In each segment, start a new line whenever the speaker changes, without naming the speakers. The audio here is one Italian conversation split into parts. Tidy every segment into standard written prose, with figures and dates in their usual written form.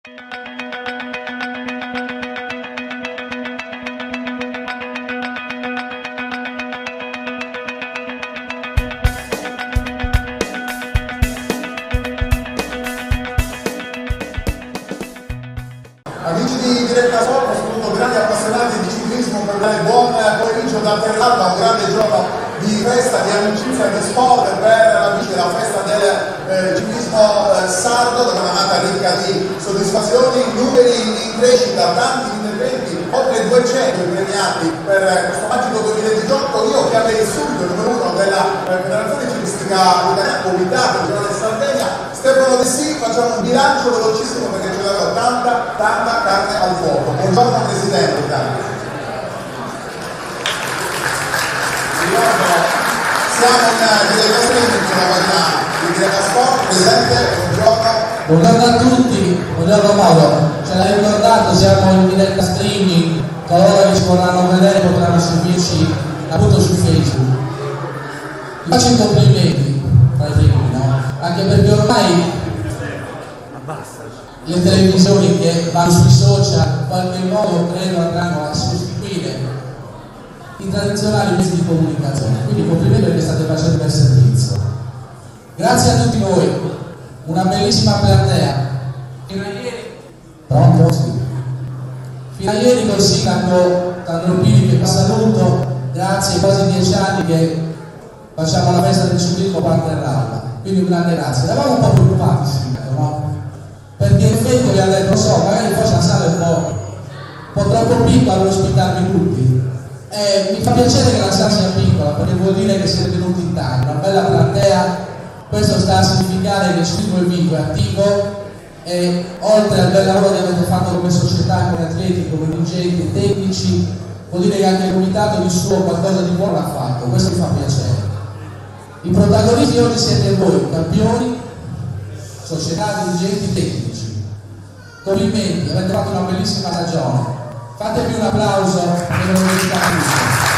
Amici di Diretta Sport, soprattutto grandi appassionati di ciclismo, per me buon pomeriggio da Terralba, un grande giorno di festa, di amicizia, di sport per la festa del ciclismo sardo, dove è una nata ricca di soddisfazioni, numeri in crescita, tanti interventi, oltre 200 premiati per questo magico 2018. Io chiamerei subito il numero uno della Federazione Ciclistica Italiana, Comitato Regionale di Sardegna, Stefano De Sì. Facciamo un bilancio velocissimo perché ce l'avevo tanta carne al fuoco. Buongiorno Presidente. Siamo in diretta streaming sulla pagina di Diretta Sport. Presidente, buongiorno.
Buongiorno a tutti, buongiorno Mauro. Ce l'hai ricordato, siamo in diretta streaming, coloro che ci vorranno vedere potranno seguirci appunto su Facebook. Vi faccio i complimenti tra i primi, no? Anche perché ormai le televisioni che vanno sui social in qualche modo credo andranno a sostituire i tradizionali mezzi di comunicazione, quindi complimenti perché state facendo bel servizio. Grazie a tutti voi, una bellissima platea. Fino a ieri, pronto? Sì. Fino a ieri col sindaco Tandropini che vi saluto, grazie, quasi 10 anni che facciamo la festa del ciclismo qua a Terralba, quindi un grande grazie. Eravamo un po' preoccupati, sindaco, no? Perché in effetti vi ha detto, magari forse la sala è un po' troppo piccola per ospitarvi tutti. Mi fa piacere che la sala sia piccola perché vuol dire che siete venuti in tanto, una bella platea. Questo sta a significare che il ciclismo è vivo, è attivo e oltre al bel lavoro che avete fatto come società, come atleti, come dirigenti, tecnici, vuol dire che anche il comitato di suo qualcosa di buono ha fatto, questo mi fa piacere. I protagonisti oggi siete voi, campioni, società, dirigenti, tecnici. Complimenti, avete fatto una bellissima stagione. Fatevi un applauso per l'Università Cristo.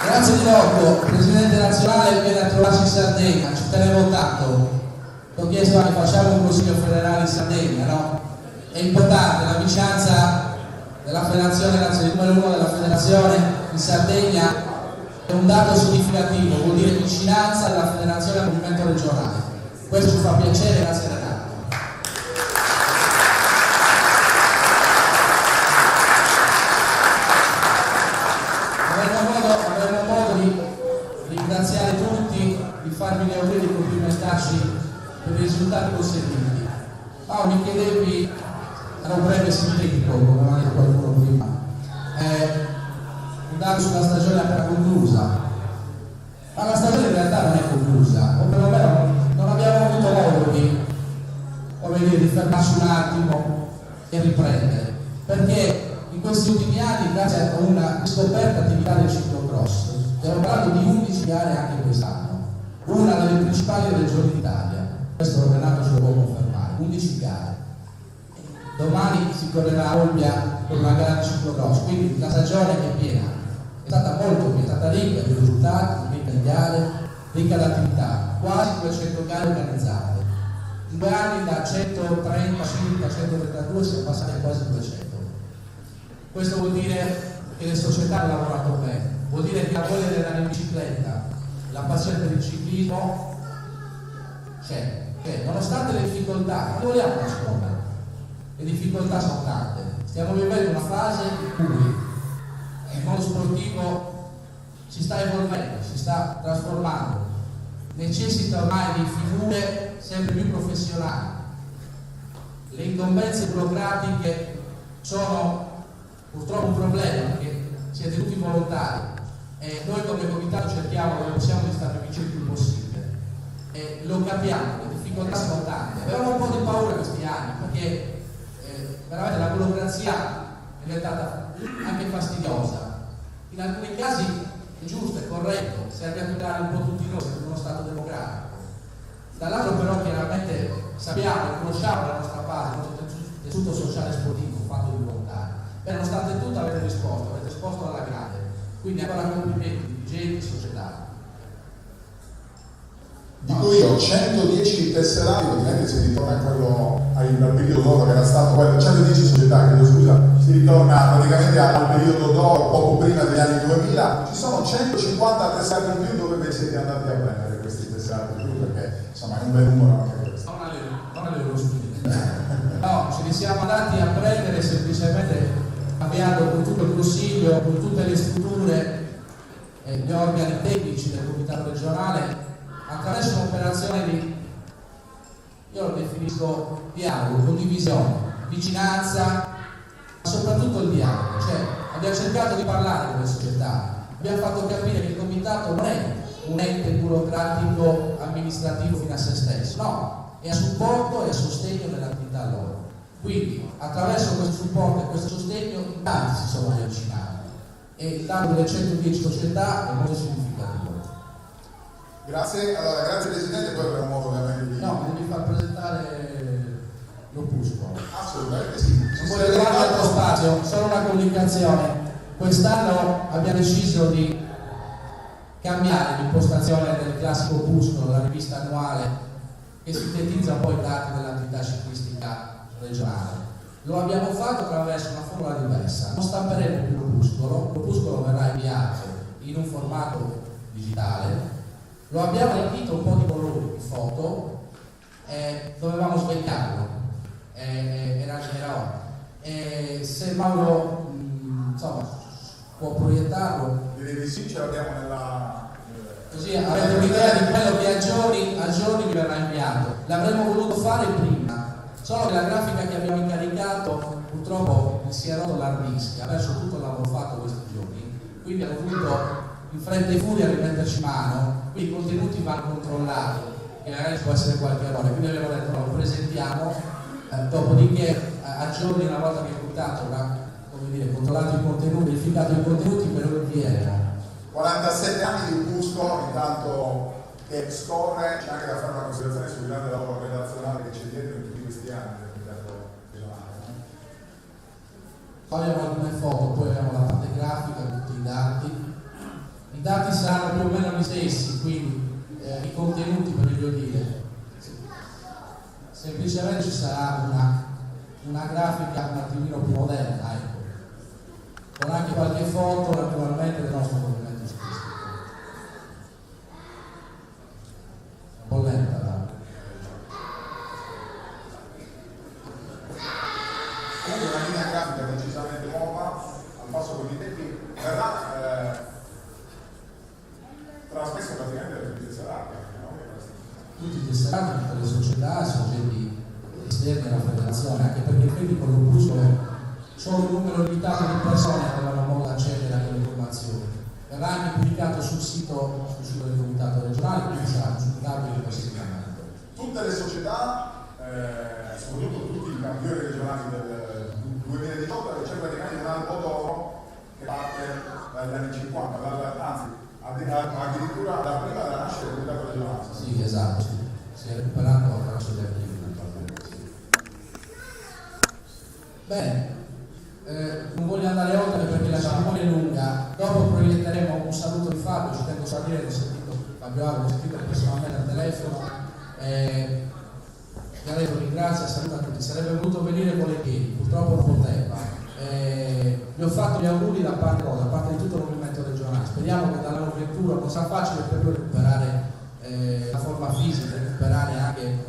Grazie di Rocco, Presidente nazionale, viene a trovarci in Sardegna, ci tenevo tanto. Ti ho chiesto che facciamo un consiglio federale in Sardegna, no? È importante la vicinanza della federazione nazionale, il numero 1 della federazione in Sardegna è un dato significativo, vuol dire vicinanza della federazione al movimento regionale. Questo ci fa piacere, grazie Renato. Avremo modo di ringraziare tutti, di farvi gli auguri e di complimentarci per i risultati conseguiti. Paolo, mi chiedevi, era un breve sintetico, come ha detto qualcuno prima, un dato sulla stagione appena conclusa. Ma la stagione in realtà non è conclusa, o perlomeno non abbiamo avuto modo di fermarci un attimo e riprendere, perché in questi ultimi anni, grazie a una scoperta attività del ciclocross, stiamo parlando di 11 gare anche quest'anno, una delle principali regioni d'Italia, questo Renato ce lo può confermare, 11 gare. Domani si correrà a Olbia per una gara di ciclocross, quindi la stagione è piena, è stata molto, è stata ricca di risultati, ricca di gare, ricca di attività, quasi 200 gare organizzate. In 2 anni da 130 circa 132 siamo passati a quasi 200. Questo vuol dire che le società hanno lavorato bene, vuol dire che la voglia di andare in bicicletta, la passione per il ciclismo c'è. Nonostante le difficoltà, non vogliamo nascondere, le difficoltà sono tante. Stiamo vivendo una fase in cui il mondo sportivo si sta evolvendo, si sta trasformando, necessita ormai di figure sempre più professionali. Le incombenze burocratiche sono purtroppo un problema perché siete tutti volontari e noi come comitato cerchiamo come possiamo di stare vicini il più possibile e lo capiamo, le difficoltà sono tante. Avevamo un po' di paura questi anni perché veramente la burocrazia è diventata anche fastidiosa. In alcuni casi è giusto, è corretto, serve a tutelare un po' tutti noi in uno Stato democratico. Dall'altro però chiaramente sappiamo e conosciamo la nostra base, il nostro tessuto sociale e sportivo fatto di volontari. Nonostante tutto avete risposto alla grande. Quindi ancora complimenti, dirigenti, società.
dicevo, 110 tesserati, praticamente si ritorna a quello, al periodo d'oro che era stato quello, 110 società, chiedo scusa, si ritorna praticamente al periodo d'oro, poco prima degli anni 2000. Ci sono 150 tesserati in più. Dove vi siete andati a prendere questi tesserati in più? Perché insomma è un bel numero anche questo.
Non alle spese. No, ce li siamo andati a prendere semplicemente cambiando con tutto il consiglio, con tutte le strutture, gli organi tecnici del comitato regionale, attraverso un'operazione di, io lo definisco dialogo, condivisione, vicinanza, ma soprattutto il dialogo. Cioè abbiamo cercato di parlare con le società, abbiamo fatto capire che il comitato non è un ente burocratico amministrativo fino a se stesso, no, è a supporto e a sostegno dell'attività loro. Quindi attraverso questo supporto e questo sostegno in tanti si sono avvicinati e il dato delle 110 società è molto significativo.
Grazie, allora grazie Presidente, poi avremo modo ovviamente di...
No, mi devi far presentare l'opuscolo.
Assolutamente sì.
Non voglio trovare altro spazio, solo una comunicazione. Quest'anno abbiamo deciso di cambiare l'impostazione del classico opuscolo, la rivista annuale che sintetizza poi i dati dell'attività ciclistica regionale. Lo abbiamo fatto attraverso una formula diversa. Non stamperemo più l'opuscolo verrà inviato in un formato digitale. Lo abbiamo arricchito un po' di colori, di foto, dovevamo svegliarlo, era ora. Se Mauro insomma può proiettarlo,
direi di sì, ce l'abbiamo nella...
così avete un'idea di quello che a giorni vi verrà inviato. L'avremmo voluto fare prima, solo che la grafica che abbiamo incaricato purtroppo si è rotto l'hard disk, ha perso tutto il lavoro fatto questi giorni, quindi hanno voluto in fretta e furia rimetterci mano, quindi i contenuti vanno controllati e magari ci può essere qualche errore, quindi abbiamo detto no, lo presentiamo, dopodiché a giorni, una volta che il comitato avrà controllato i contenuti, verificato i contenuti, per lo invieremo.
47 anni di opuscolo, intanto che scorre, c'è anche da fare una considerazione sul grande lavoro redazionale che c'è dietro in tutti questi anni del comitato regionale.
Poi abbiamo alcune foto, poi abbiamo la parte grafica, tutti i dati. I dati saranno più o meno gli stessi, quindi i contenuti, per meglio dire, semplicemente ci sarà una grafica un attimino più moderna, ecco, con anche qualche foto naturalmente del nostro movimento ciclistico. Un po' lenta la...
Comunque una linea grafica decisamente nuova, al passo con i tempi, verrà trasmesso praticamente da tutti i tesserati, no?
Tutti i tesserati, tutte le società, soggetti esterni alla federazione, anche perché quindi con l'opuscolo solo un numero limitato di persone avevano modo di accedere a quelle informazioni. Verrà anche pubblicato sul sito del comitato regionale, quindi sarà consultabile prossimamente.
Tutte le società, soprattutto tutti i campioni regionali del 2018, c'è praticamente un albo d'oro che parte dagli anni 50, anzi addirittura da prima della nascita del comitato regionale.
Sì, esatto, sì. Si è recuperato attraverso gli archivi naturalmente. Sì. Bene, non voglio andare oltre perché la cerimonia è lunga. Dopo proietteremo un saluto di Fabio, ci tengo a dire, l'ho sentito Fabio Alvo, l'ho sentito personalmente al telefono. Lo ringrazio, saluta tutti. Sarebbe voluto venire volentieri, purtroppo non poteva. Gli ho fatto gli auguri da parte di tutto il movimento regionale. Speriamo che dall'anno 21 non sarà facile per lui recuperare la forma fisica, recuperare anche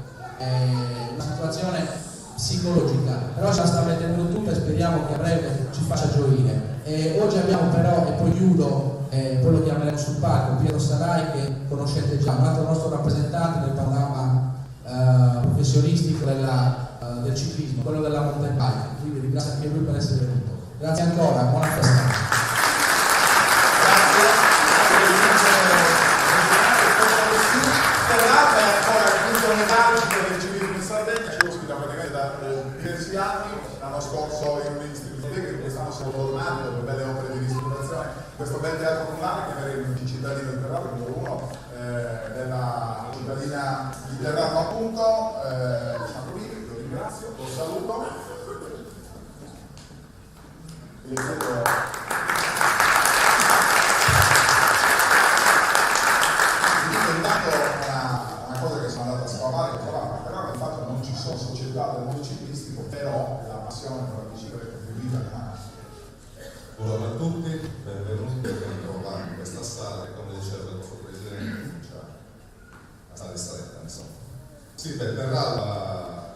una situazione psicologica, però ce la sta mettendo tutta e speriamo che a breve ci faccia gioire. Oggi abbiamo però, e poi chiudo, poi lo chiameremo sul palco, Piero Sarai, che conoscete già, un altro nostro rappresentante del panorama professionistico del ciclismo, quello della mountain bike, quindi ringrazio anche lui per essere venuto. Grazie ancora, buona festa.
L'anno scorso in un istituto tecnico, quest'anno siamo tornati dopo belle opere di ristrutturazione, questo bel teatro comunale che avremo il cittadino di Terrato, il numero uno della cittadina di Terrato appunto, lo ringrazio, lo saluto e le chiedo intanto una cosa che sono
Sì, Terralba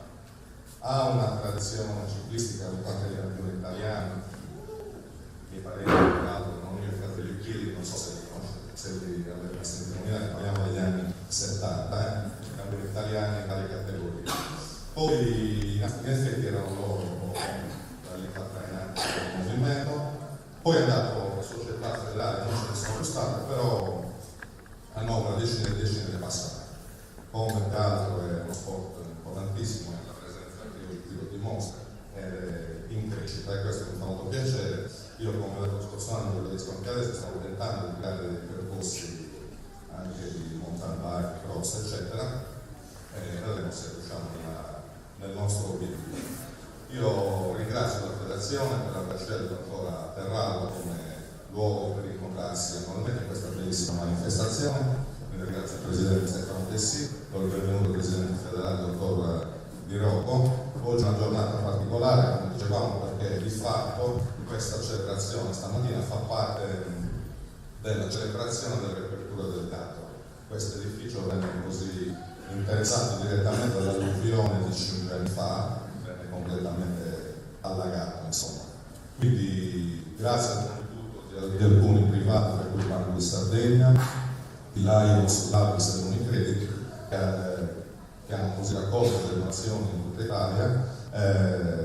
ha una tradizione ciclistica con qualche campione italiano, miei parenti, tra l'altro, non io, il fratello Chili, non so se li conoscete, se li avete sentito nominare, parliamo degli anni 70, campioni italiani in varie categorie. Poi in effetti erano loro dalle trainanti del movimento, poi è andato a società federale, non ce ne sono più state, però hanno una decina e decine di passate. Come peraltro è uno sport importantissimo, è la presenza che io dimostra, è in crescita e questo mi fa molto piacere. Io come l'anno scorso anno quello di Sconchialese stavo tentando di creare dei percorsi anche di mountain bike, cross eccetera, e vedremo se riusciamo nel nostro obiettivo. Io ringrazio la federazione per aver scelto ancora Terralba come luogo per incontrarsi annualmente in questa bellissima manifestazione. Ringrazio il Presidente Stefano Tessi, do il benvenuto al Presidente federale dottor Di Rocco. Oggi è una giornata particolare, come dicevamo, perché di fatto questa celebrazione stamattina fa parte della celebrazione della riapertura del teatro. Questo edificio venne così interessato direttamente dall'alluvione di 5 anni fa, venne completamente allagato, insomma. Quindi grazie al contributo di alcuni privati, per cui parlo di Sardegna, di Laios, Labis e Unicredit, che hanno così raccolto le donazioni in tutta Italia,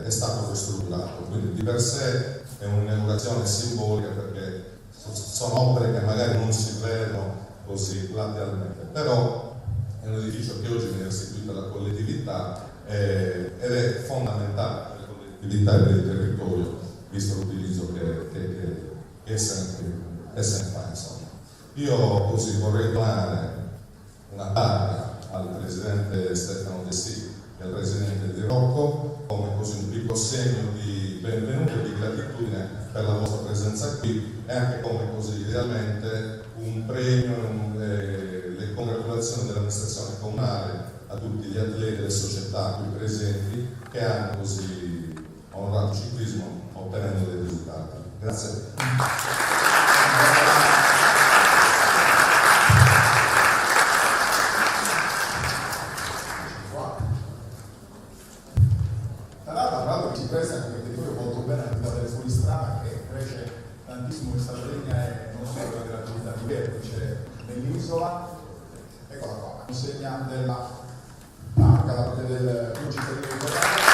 è stato ristrutturato. Quindi di per sé è un'inaugurazione simbolica, perché sono opere che magari non si vedono così lateralmente, però è un edificio che oggi viene restituito alla collettività ed è fondamentale per la collettività e per il territorio, visto l'utilizzo che se ne fa, insomma. Io così vorrei donare una targa al Presidente Stefano Tessi e al Presidente Di Rocco come così un piccolo segno di benvenuto e di gratitudine per la vostra presenza qui, e anche come così idealmente un premio, le congratulazioni dell'amministrazione comunale a tutti gli atleti e le società qui presenti che hanno così onorato il ciclismo ottenendo dei risultati. Grazie.
Questa è un territorio molto bene a vita del fuoristrada, che cresce tantissimo in Sardegna e non solo per l'attività di vertice nell'isola. Eccola qua, consegna della targa da parte del cittadino di Corrado.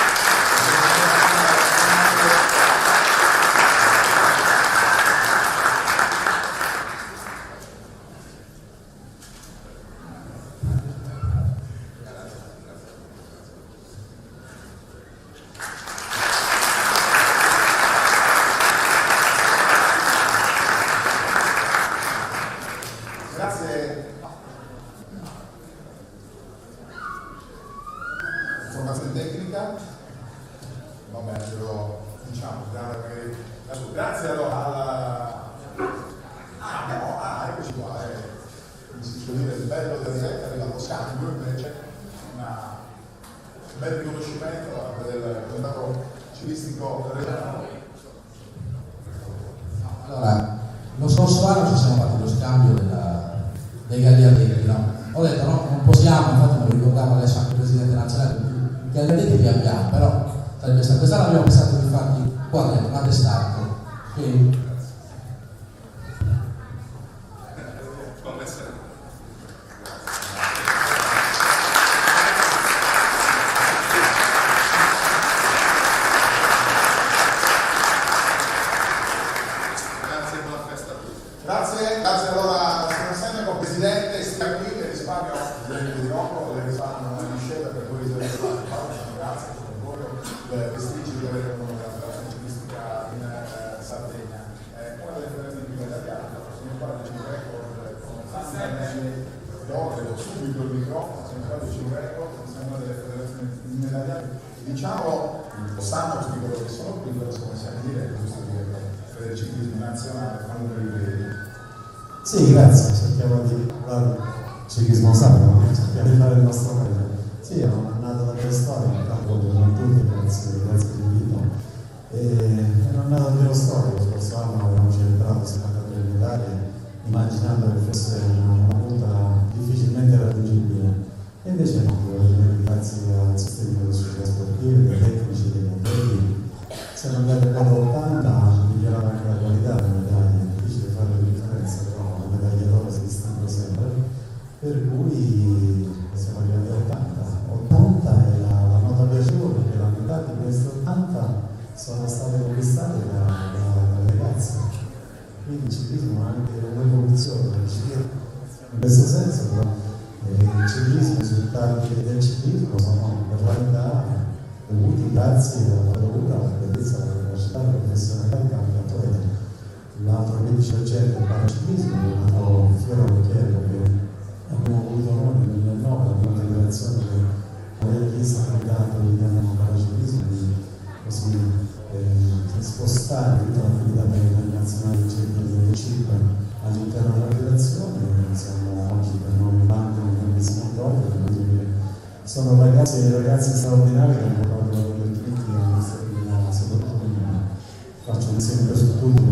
Informazione tecnica, va bene, lo diciamo, grazie allora alla... eccoci qua, come si può dire, il bello della diretta arriva allo scambio, invece un bel riconoscimento da parte del comitato ciclistico regionale.
Allora, lo scorso anno ci siamo fatti lo scambio dei Gagliardetti, no? Ho detto no, non possiamo, infatti me lo ricordavo adesso anche il Presidente nazionale, i Gagliardetti li abbiamo, però quest'anno abbiamo pensato di farli qua dentro, a Testarco. Quindi,
grazie allora al Sindaco, Presidente, stia qui e risparmio di Rocco, le risparmio una discesa per cui grazie per il prestigio di avere una federazione ciclistica in Sardegna. Una delle federazioni più italiane, sono qua c'è un record con subito il microfono, sono qua c'è un record, siamo una delle federazioni italiane. Diciamo, lo sanno tutti quello che sono qui, però come possiamo dire, giusto dire per il ciclismo nazionale, fanno per i veri.
Sì, grazie, cerchiamo di fare ciclismo sano, cerchiamo di fare il nostro meglio. Sì, è un'annata da quella storia, intanto buongiorno a tutti, grazie per l'invito. È un'annata davvero storica, lo scorso anno abbiamo celebrato 73 medaglie, immaginando che fosse una punta difficilmente raggiungibile, e invece no, sono state conquistate da ragazzi. Quindi il ciclismo ha anche un'evoluzione del ciclismo. In questo senso, però, il ciclismo, i risultati del ciclismo sono per la verità dovuti grazie alla bellezza, alla capacità, alla professionalità di tanti atleti. L'altro 15% del paraciclismo è un fiore all'occhiello che abbiamo avuto noi nel 2009, la prima federazione che aveva chiesto candidato l'italiano paraciclismo di così spostare tutta l'attività internazionale del ciclismo del CIP all'interno della federazione. Siamo oggi per noi anche un grandissimo orgoglio, quindi sono ragazzi e ragazze straordinari che hanno portato la loro critica a questa attività, soprattutto faccio un esempio su tutto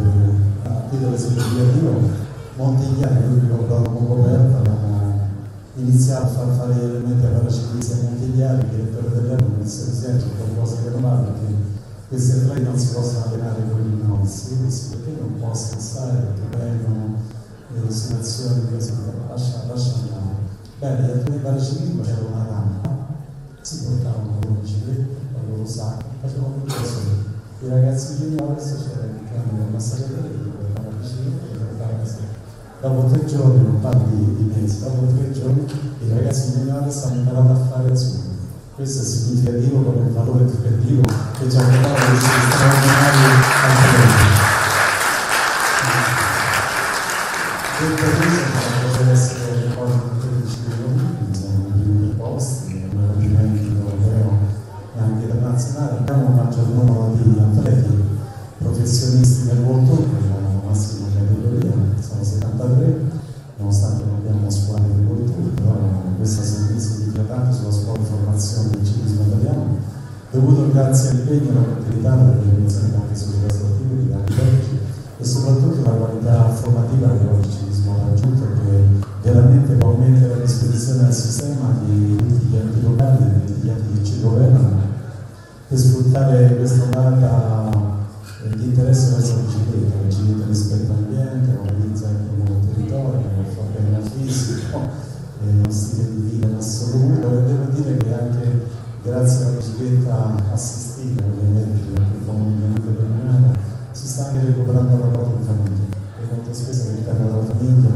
a titolo esemplificativo. Montigliani, lui che ho dato con Roberta, abbiamo iniziato a far fare gli elementi a paraciclisti a Montigliani, che per dell'anno il presidente è qualcosa che non va, perché questi atleti non si possono allenare con i nostri, perché non possono stare, perché vengono situazioni di così, lascia andare. Bene, gli atleti di paraciclismo c'era una rampa, si portavano con un bicicletta, con il loro sacco, facevano tutto da soli. I ragazzi juniores c'era il cambio di massaggiatore che portava la bicicletta e portava da soli. Dopo 3 giorni, non parlo di mesi, dopo 3 giorni i ragazzi juniores hanno imparato a fare azzurri. Questo è significativo come un valore educativo che ci ha portato a essere straordinari atleti. Detto questo, potrebbe essere un po' di 13 milioni, siamo nei primi posti, un rapimento europeo e anche internazionale. Abbiamo un maggior numero di atleti professionisti nel World Tour, la massima categoria, sono 73, nonostante non abbiamo squadre del World Tour, però questa significa tanto sulla scuola di formazione del ciclismo italiano, dovuto grazie all'impegno e alla continuità delle organizzazioni anche sulle sportive di tanti tecnici e soprattutto la qualità formativa che oggi il ciclismo ha raggiunto, che veramente può mettere a disposizione del sistema di tutti gli enti locali e tutti gli enti che ci governano per sfruttare questa ondata di interesse verso la bicicletta rispetto all'ambiente, valorizza il nuovo territorio, fa bene al fisico, uno stile di vita in assoluto, e devo dire che anche grazie alla bicicletta assistita, ovviamente, anche comunemente denominata, si sta anche recuperando il rapporto di famiglia. E molto spesso all'interno della famiglia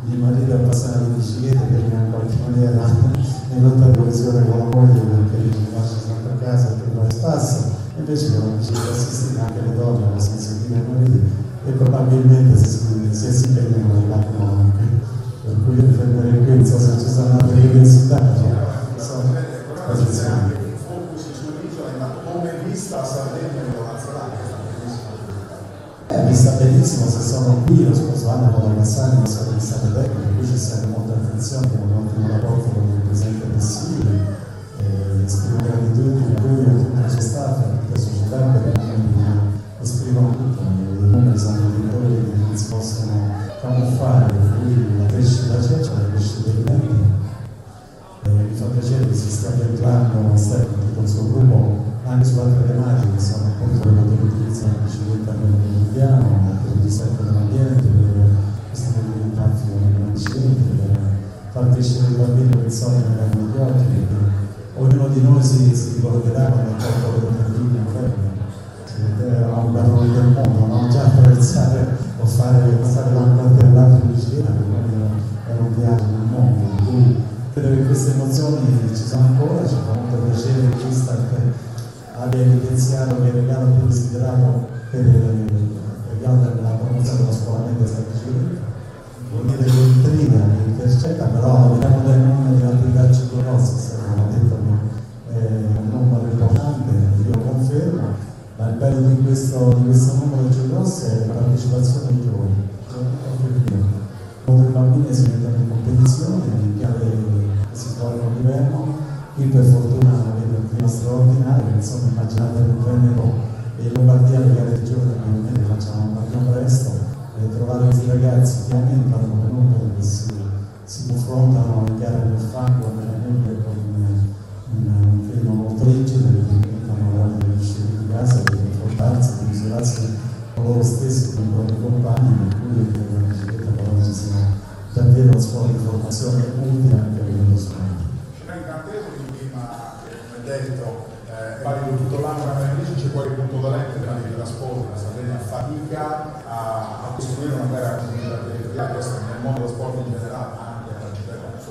il marito è appassionato di bicicletta perché in qualche maniera è lotta di coesione con la moglie, perché non lascia sempre a casa perché va a spasso. Invece con la bicicletta assistita anche le donne possono seguire i mariti e probabilmente se si impegnano le capitano anche. Per cui io fermerei qui, non so se ci sono altre curiosità.
Il focus sul isola, ma come vista a Sardegna e nazionale?
Vista benissimo, se sono qui lo scorso anno con la Cassani non sono state tecniche, qui c'è stata molta attenzione, con un ottimo rapporto con il presidente Pessini. Esprimo gratitudine a lui e a tutto il suo staff, a tutta la società per esprimono tutto. I numeri sono indicatori che non si possono camuffare, per cui la crescita c'è, la crescita dei clienti. Mi fa piacere che si stia piantando tutto il suo gruppo anche su altre tematiche che sono appunto le motori di utilizzo della bicicletta per il quotidiano, per il rispetto dell'ambiente, per queste mobilità nella bicicletta, per far crescere i bambini che sognano nella comunità, perché ognuno di noi si ricorderà quando ha fatto le bambini in fermo, era un barone del mondo, non già attraversare o passare da una parte all'altra in bicicletta, perché era un viaggio nel mondo, in cui credo che queste emozioni ci sono ancora, ci fa molto piacere che questa abbia evidenziato che il regalo più desiderato per il regalo della promozione dello spolamento della bicicletta. Vuol dire che intriga, che intercetta, però vediamo dai numeri dell'attività ciclocross, come ha detto un numero importante, io confermo, ma il bello di questo numero di ciclocross è la partecipazione dei giovani. Molti bambini si mettono in competizione, in chiave che si svolgono a livello, qui per fortuna avete un clima straordinario, insomma immaginate un Veneto e in Lombardia le gare di giovani che ovviamente facciamo un po' presto, trovare questi ragazzi che aumentano comunque, che si confrontano in gare nel fango, nella neve, con un clima molto rigido, che diventano l'ora di uscire di casa, di confrontarsi, di misurarsi con loro stessi, con i propri compagni, per cui credo che la bicicletta per oggi sia davvero una scuola di formazione utile anche a livello sociale.
Sono incantevoli, prima come detto, valido tutto l'anno, ma invece c'è qualche punto dolente dei trasporti, la Sardegna fatica a costruire una vera comunità territoriale, questo nel mondo dello sport in generale, anche per la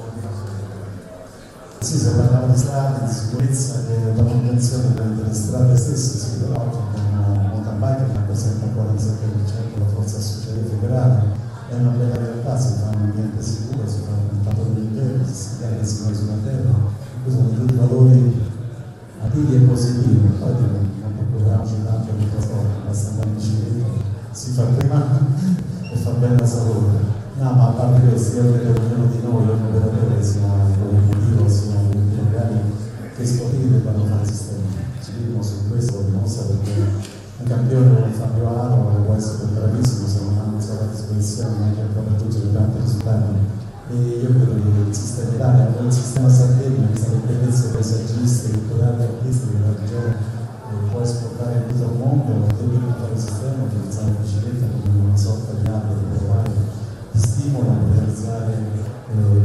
Sì, se parliamo di strade, di sicurezza, della manutenzione delle strade stesse, sì, però abbiamo mountain bike che rappresenta il 47% della forza associativa federale, è una bella realtà, si fa un ambiente sicuro, si fa un fatto dell'interno, si scarica sulla terra, questi sono tutti valori attivi e positivi, poi non procuriamoci tanto il microfono, basta andare in bicicletta, si fa prima e fa bene la salute. No, ma a parte questo, io credo che ognuno di noi, ogni operatore, sia cognitivo, sia locali, che sportivi debbano fare sistema. Ciclismo su questo lo dimostra perché un campione come Fabio Aro può essere bravissimo se non ha una sola disposizione, ma anche proprio tutti i tanti risultati. E io credo che il sistema Italia, il sistema Sardegna, questa bellezza paesaggistica, culturale e artistica della regione, può esportare in tutto il mondo, deve fare il sistema, utilizzare la bicicletta come una sorta di arte di provare stimolano per realizzare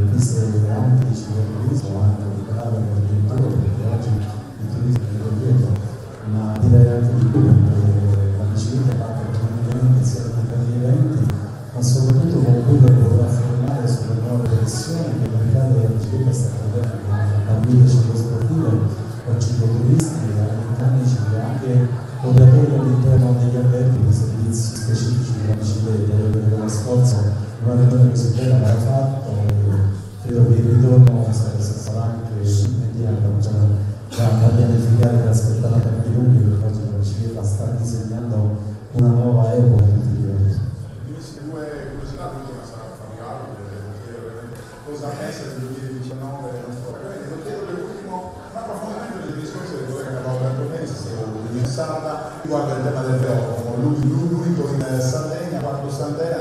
piste anche di cicloturismo, anche di grave addirittura, perché oggi il turismo è dietro, ma direi anche di più, perché la bicicletta parte con gli eventi, sia con gli eventi, ma soprattutto con quello che potrà formare sulle nuove direzioni che il mercato della bicicletta sta credendo a guide ciclosportive o cicloturistiche, meccanici e anche operatori all'interno degli alberghi di servizi specifici della bicicletta. Io credo che lo sforzo una regione così bella l'ha fatto e credo che il ritorno sarà anche immediato, già da pianificare da aspettare a tempi lunghi, perché oggi la bicicletta sta disegnando una nuova epoca in tutti i livelli.
Due curiosità, l'ultima sarà Fabio, cosa pensa del 2019 non sto lo chiedo per ultimo un approfondimento del discorso del collega Roberto Menzi, in Sarda, riguardo il tema del fenomeno, l'unico in Sardegna, quando Sardegna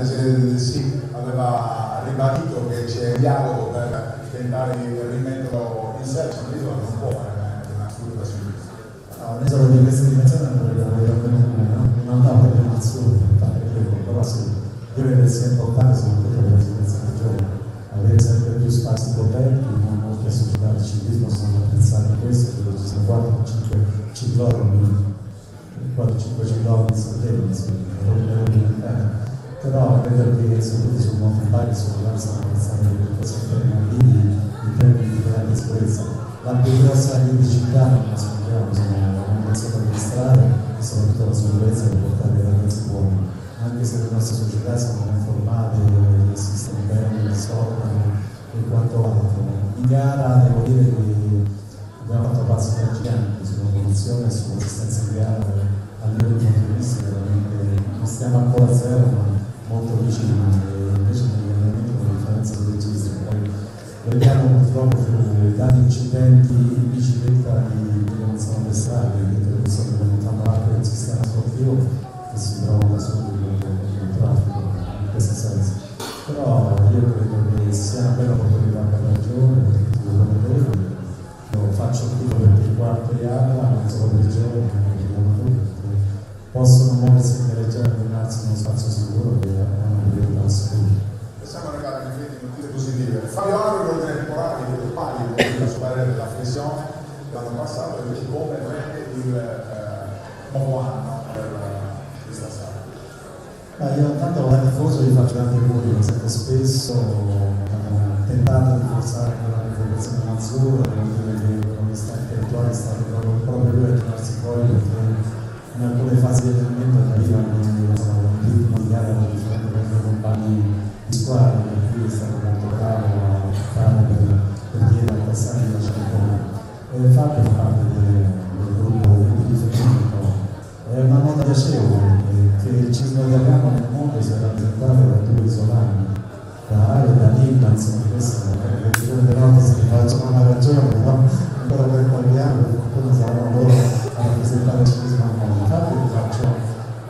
sì, aveva ribadito che c'è un dialogo per tentare di rimetterlo in senso, l'isola non può fare un'assoluta sinistra.
No, un'isola di questa dimensione non andava per il sud, però sì, io credo che sia importante soprattutto per la sicurezza dei giovani, avere sempre più spazi coperti, molte società di ciclismo sono attrezzate in questo, credo ci sono 4-5 ciclomi in Sardegna, però credo che soprattutto sul mountain bike stanno pensando che questo fermativi in termini di grande sicurezza. La più grossa criticità non la nascondiamo, sono la manutenzione delle strade e soprattutto la sicurezza per portare i ragazzi buoni, anche se le nostre società sono informate, esistono bene, software e quanto altro. In gara devo dire che abbiamo fatto passi giganti sulla produzione e sull'assistenza in gara a livello di motoristi, veramente non stiamo ancora a zero, ma molto vicini, e invece nell'allenamento la differenza di registra. Poi vediamo purtroppo sui tanti incidenti in bicicletta che non sono le strade, che sono diventando anche un sistema sportivo che si trova da subito in traffico, in questo senso. Però io credo che sia una bella opportunità per la regione, per tutti gli operatori. Lo faccio tutto perché il quarto di ARA, non solo per i giovani, ma anche per gli amatori, possono muoversi in leggera e allenarsi in uno spazio sicuro che è una priorità assoluta.
Possiamo regare anche notizie positive. Fabio Aro in ordine temporale di due pali la sua parere della flessione l'anno passato, invece come vede il nuovo anno per questa sala.
Io intanto da tifoso vi faccio tanti auguri, lo sento spesso, tentato di forzare la rivoluzione Mazzurra, devo dire che l'onestà intellettuale è stato proprio lui a tirarsi fuori, perché in alcune fasi di allenamento arrivano un ritmo di gara differente dai miei compagni di squadra, per cui è stato molto bravo a fare per chiedere al passaggio della centrale. E Fabio fa parte del gruppo di riferimento. È una nota piacevole che il ciclismo italiano nel mondo sia rappresentato da due isolani, da Aro e da Linda, insomma, questo è il delle note si facciano una ragione, però ancora per qualche anno, qualcuno saranno loro a rappresentare il ciclismo al mondo. Infatti vi faccio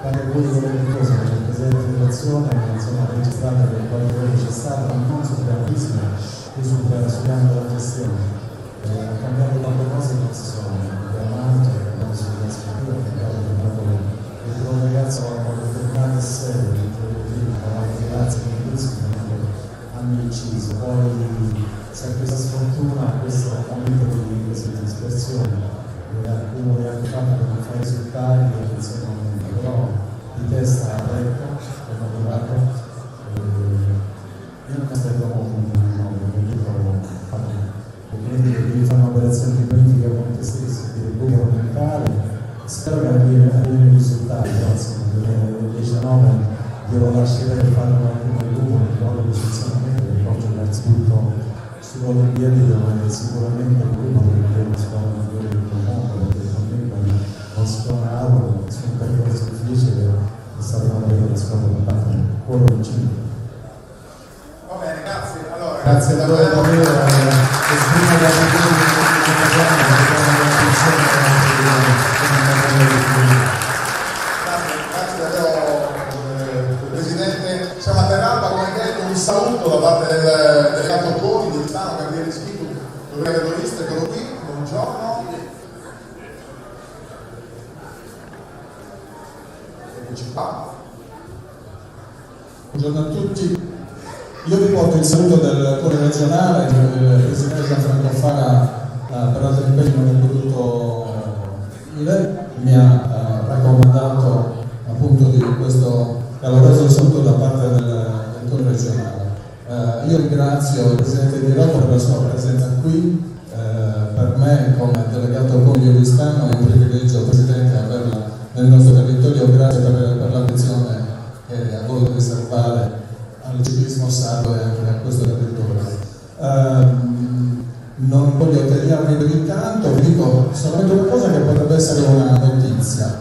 tanti auguri con le cose, c'è il presidente di federazione, insomma, registrata che qualche ora c'è stata, non sul piano fisico, ma sul piano della gestione. Ha cambiato tante cose che non si sono chiamate, non si sono aspettative, ha cambiato per un ragazzo determinato e serio, ragazzi che hanno inciso. Poi se ha questa sfortuna, questo momento di dispersione, uno di anni fa per non fare risultati, però di testa aperta, è motivato. Io non mi aspetto molto perché devi fare un'operazione di bonifica con te stesso, di recupero mentale. Spero che arrivino i risultati, nel 19 io lo lascerei fare un attimo di recupero, di nuovo posizionamento, e poi innanzitutto sulle Olimpiadi dove sicuramente lui potrebbe avere una squadra migliore del mondo, perché comunque non si tornava su un percorso difficile, è stata una bella squadra da battere, cuore vicino.
Va bene, grazie. Allora,
Grazie a voi davvero, esprimo la
grazie davvero Presidente. Siamo a Terralba, come detto, un saluto da parte del delegato Coni, di Milano, Gabriele Schito, dovrebbe Dorista, eccolo qui, buongiorno. Eccoci qua.
Buongiorno a tutti. Io vi porto il saluto del Coro regionale, il Presidente Gianfranco Fara per altri impegni non è potuto venire, mi ha raccomandato appunto di questo caloroso saluto da parte del Coro regionale. Io ringrazio il Presidente Di Rotto per la sua presenza qui, per me come delegato Coni-Oristano è un privilegio, Presidente, averla nel nostro territorio. Grazie per l'attenzione che ha voluto riservare al ciclismo sardo e anche a questo territorio. Non voglio tediarvi più di tanto, vi dico solamente una cosa che potrebbe essere una notizia.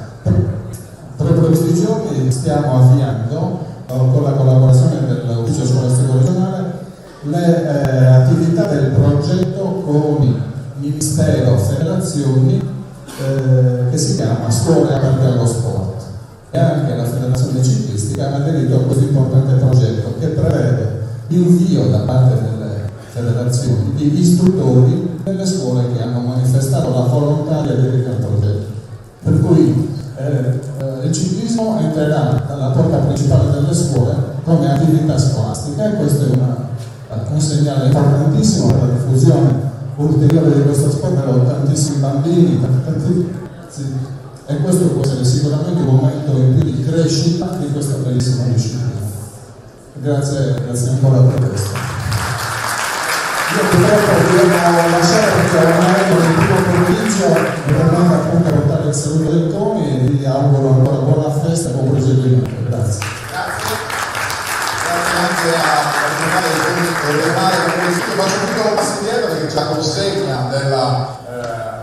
Proprio questi giorni stiamo avviando, con la collaborazione dell'Ufficio Scolastico Regionale, le attività del progetto con Ministero, Federazioni, che si chiama Scuole Aperte allo Sport. E anche la Federazione Ciclistica ha aderito a questo importante progetto che prevede l'invio da parte delle federazioni di istruttori nelle scuole che hanno manifestato la volontà di aderire al progetto. Per cui il ciclismo entrerà dalla porta principale delle scuole come attività scolastica e questo è un segnale importantissimo per la diffusione ulteriore di questo sport per tantissimi bambini, e questo può essere sicuramente un momento in più di crescita di questa bellissima disciplina. Grazie ancora per questo. Io purtroppo devo lasciare perché ormai nel primo pomeriggio mi permette appunto portare il saluto del Coni e vi auguro ancora buona festa e buon proseguimento. Grazie.
Grazie anche al regionale del Coni regionale. Faccio un piccolo passo indietro perché c'è la consegna della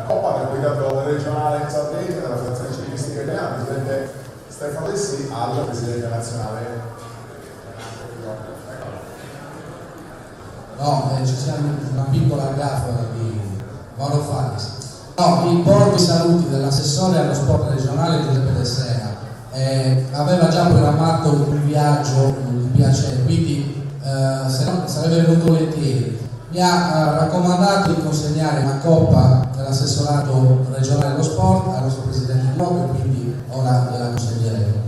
Coppa del Comitato regionale in Sardegna della Federazione Ciclistica Italiana, Presidente Stefano Dessì, al Presidente nazionale.
No, ci siamo una piccola gaffa di Mauro Faris. No, vi porto i saluti dell'assessore allo sport regionale Giuseppe De Sena. Aveva già programmato un viaggio di piacere, quindi se no sarebbe venuto volentieri. Mi ha raccomandato di consegnare una coppa dell'assessorato regionale dello sport al nostro Presidente di Blocco e quindi ora gliela consegneremo.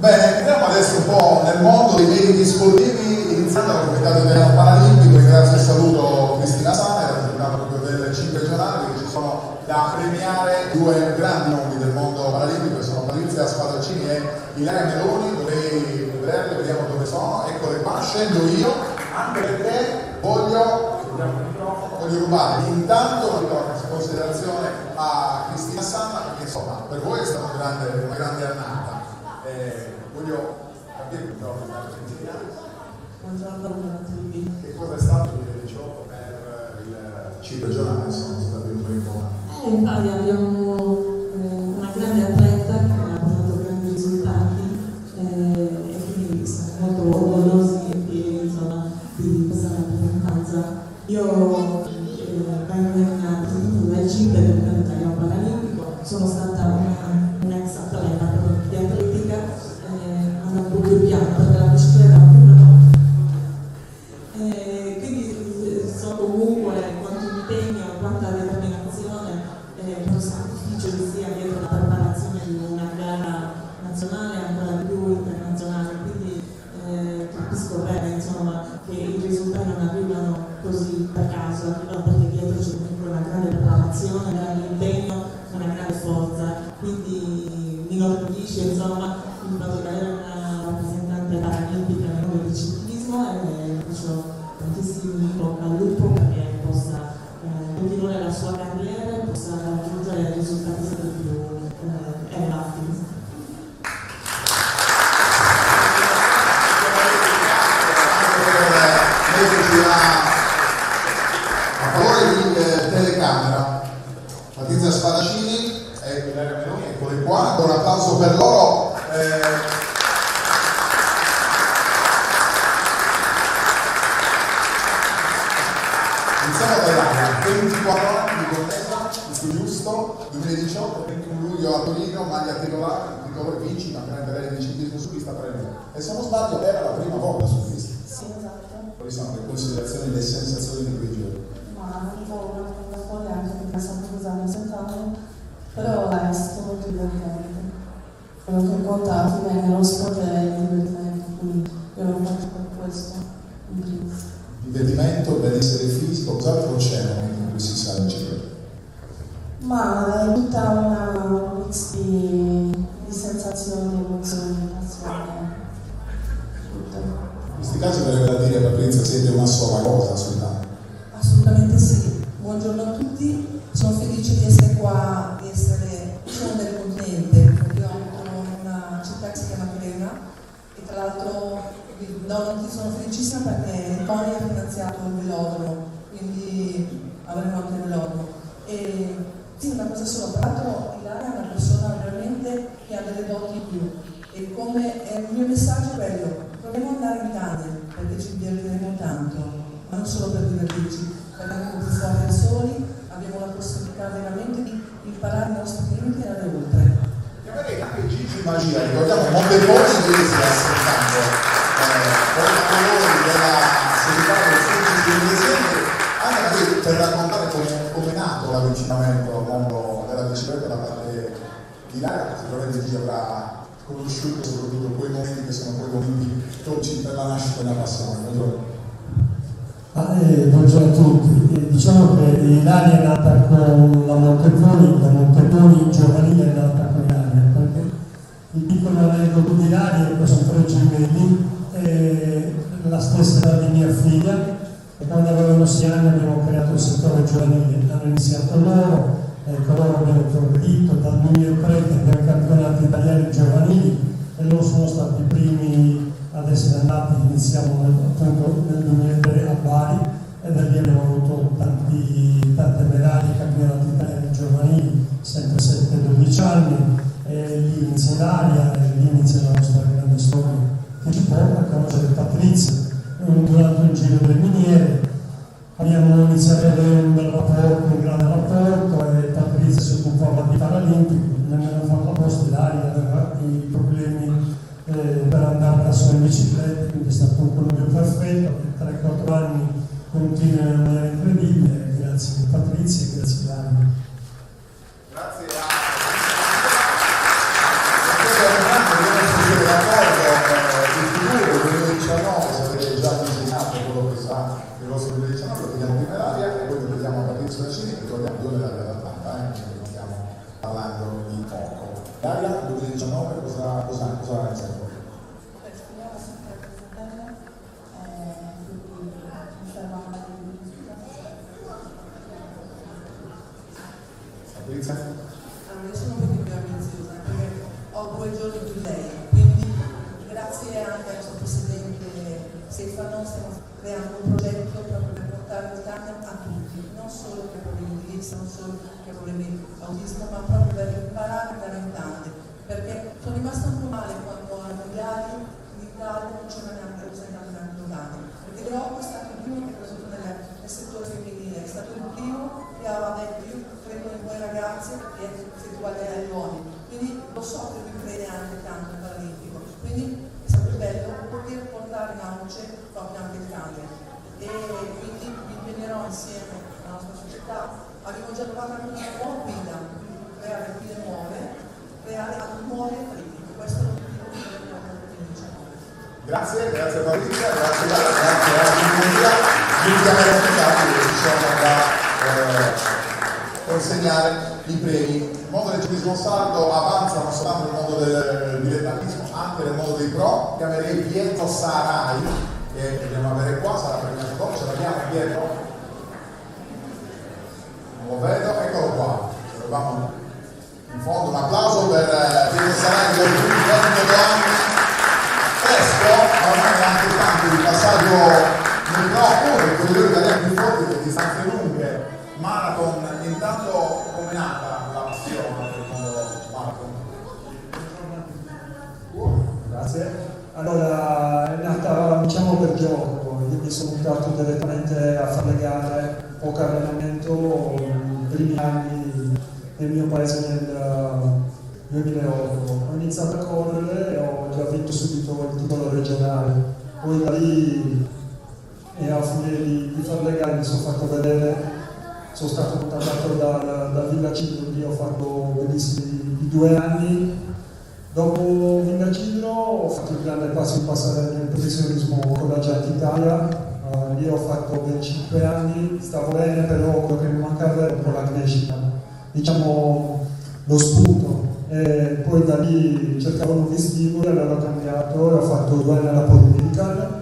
Bene, entriamo adesso un po' nel mondo dei meriti sportivi, iniziando dal Comitato Italiano Paralimpico. Ringrazio e saluto Cristina Sana, rappresentante proprio del CIP regionale, perché ci sono da premiare due grandi nomi del mondo paralimpico, che sono Patrizia Spadaccini e Ilaria Meloni. Dovrei vederle, vediamo dove sono, eccole qua, scendo io, anche perché voglio rubare intanto una considerazione a Cristina Sana, perché insomma per voi è stata una grande annata. Voglio capire
buongiorno a tutti.
Che cosa è stato il 2018 per il CIP regionale? Sono stati un po' importanti.
Infatti abbiamo una grande atleta che ha portato grandi risultati e quindi siamo molto orgogliosi insomma, di questa rappresentanza. Io vengo in dal CIP del Comitato Italiano Paralimpico, sono stata un'ex atleta di atletica. Andando più piano perché la bicicletta più no. pratica nel mondo del ciclismo e faccio tantissimi in bocca al lupo perché possa continuare la sua carriera e possa raggiungere risultati sempre più elevati.
A favore di telecamera Patrizia Spadacini e Ilaria Meloni, eccole qua, un applauso per loro. Iniziamo da Ilaria, 24 anni di contesa, il giusto, 2018, 21 luglio a Torino, maglia tricolore, vinci, campionato italiano di ciclismo su pista premio. E se non sbaglio era la prima volta su pista.
Sì, esatto.
Quali sono le considerazioni e le sensazioni di quei giorni?
Ma un po' una foglia anche perché sono cos'anno sentato, però è stato molto divertente. Quello che conta alla fine nello sport è il divertimento, quindi io l'ho fatto per questo, in primis.
Divertimento, benessere fisico, cos'altro c'è nel momento in cui si sa in giro?
Ma è tutta una mix di sensazioni, emozioni, passione, tutto.
In questi casi verrebbe da dire, Patrizia, siete una sola cosa soltanto.
Assolutamente sì. Buongiorno a tutti, sono felice di essere qua, di essere del continente. Io abito in una città che si chiama Crema e tra l'altro sono felicissima perché Tony ha finanziato il velodromo, quindi avremo anche il velodromo. E sì, una cosa sola, tra l'altro Ilaria è una persona veramente che ha delle doti in più e come il mio messaggio è quello, proviamo ad andare in Italia perché ci divertiremo tanto, ma non solo per divertirci, perché anche più fuori da soli abbiamo la possibilità veramente di imparare i nostri limiti e andare oltre.
E magari anche Gigi Magia, ricordiamo Montepone Iglesias soltanto, con la colore della segretaria del Servizio Inglese, anche magari per raccontare come è nato l'avvicinamento al mondo della bicicletta da parte di Ilaria, sicuramente Gigi avrà conosciuto soprattutto quei momenti che sono quei momenti dolci per la nascita della passione.
Buongiorno a tutti. Diciamo che Ilaria è nata con la Monteponi giovanile è nata con Ilaria, perché il piccolo aneddoto di Ilaria è che sono 3 gemelli, la stessa età di mia figlia, e quando avevano 6 anni abbiamo creato il settore giovanile, hanno iniziato loro, con loro abbiamo progredito, dal 2003 abbiamo campionati italiani giovanili e loro sono stati i primi ad essere andati, iniziamo appunto nel 2003 a Bari e da lì abbiamo avuto tante medaglie, campionati italiani giovanili, sempre 7-12 anni, e lì inizia Ilaria e lì inizia la nostra grande storia che ci porta a conoscere Patrizia. Durante il giro delle miniere abbiamo iniziato ad avere un bel rapporto, un grande rapporto, e Patrizia si occupava di Paralimpico, nemmeno fatto la posta, Ilaria aveva i problemi per andare da sola in bicicletta, quindi è stato un connubio perfetto, 3-4 anni continua in maniera incredibile, grazie a Patrizia e grazie a Ilaria.
Grazie a il futuro del 2019, se avete già disegnato quello che sarà il vostro 2019, lo vediamo prima Ilaria e poi lo vediamo a Patrizia Spadacini, che torniamo 2 medaglie d'Atlanta, quindi non stiamo parlando di poco. Ilaria, 2019, cosa ha iniziato? Patrizia?
Io sono un po' più ambiziosa perché ho 2 giorni più di lei, quindi grazie anche al suo presidente Stefano stiamo creando un progetto proprio per portare l'Italia a tutti, non solo per problemi di vista, non solo per problemi di autismo, ma proprio per imparare a andare in Italia, perché sono rimasta un po' male quando ai mondiali in Italia non c'era neanche rappresentante locale, perché l'Europa è stato il primo che ha preso nel settore femminile, è stato il primo che aveva detto io credo in voi ragazzi perché siete uguali agli uomini, quindi lo so che vi crede anche tanto il Paralimpico, quindi è stato bello poter portare in auge proprio anche l'Italia e quindi vi impegnerò insieme alla nostra società. Abbiamo già trovato anche una nuova guida, creare guide nuove, creare nuove Paralimpico, questo è l'obiettivo che abbiamo per il 2019.
Grazie Patrizia, grazie Ilaria, grazie alla Giulia, tutti a mercati che ci sono da consegnare i premi. Il mondo del ciclismo sardo avanza non soltanto nel mondo del dilettantismo, anche anche nel mondo dei pro. Chiamerei Pietro Sarai, che dobbiamo avere qua, sarà premiato dopo. Ce l'abbiamo Pietro? Non lo vedo, eccolo qua. Avevamo in fondo un applauso per Pietro Sarai, che ha 29 anni, presto, ma ormai è anche tanto di passaggio nel pro, uno dei corridori italiani più forti delle distanze lunghe, marathon. Intanto come è nata la passione per il mondo marathon?
Grazie. Allora, è nata diciamo per gioco, io mi sono buttato direttamente a fare le gare, poco allenamento, i primi anni nel mio paese nel 2008. Ho iniziato a correre e ho già vinto subito il titolo regionale, poi da lì e a fine di fare le gare mi sono fatto vedere. Sono stato contattato da Villacino, lì ho fatto bellissimi 2 anni. Dopo Villacino ho fatto il grande passo in passare nel professionismo con la Giant Italia. Lì ho fatto ben 5 anni, stavo bene, però quello che mi mancava era un po' la crescita, diciamo lo spunto. E poi da lì cercavo nuovi stimoli, allora ho cambiato e ho fatto 2 anni alla Politica.